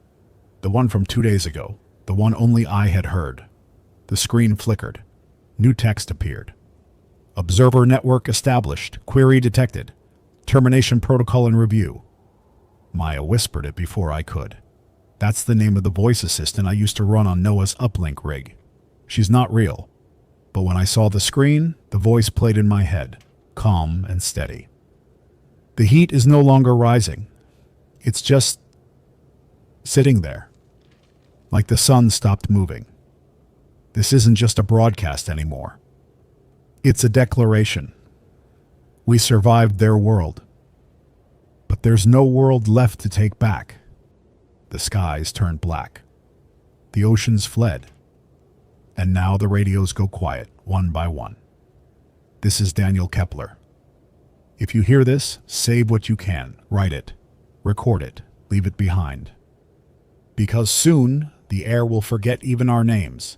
S1: The one from 2 days ago, the one only I had heard. The screen flickered. New text appeared. Observer network established. Query detected. Termination protocol in review. Maya whispered it before I could. That's the name of the voice assistant I used to run on Noah's uplink rig. She's not real. But when I saw the screen, the voice played in my head, calm and steady. The heat is no longer rising. It's just sitting there, like the sun stopped moving. This isn't just a broadcast anymore. It's a declaration. We survived their world. But there's no world left to take back. The skies turned black. The oceans fled. And now the radios go quiet, one by one. This is Daniel Kepler. If you hear this, save what you can, write it, record it, leave it behind. Because soon, the air will forget even our names.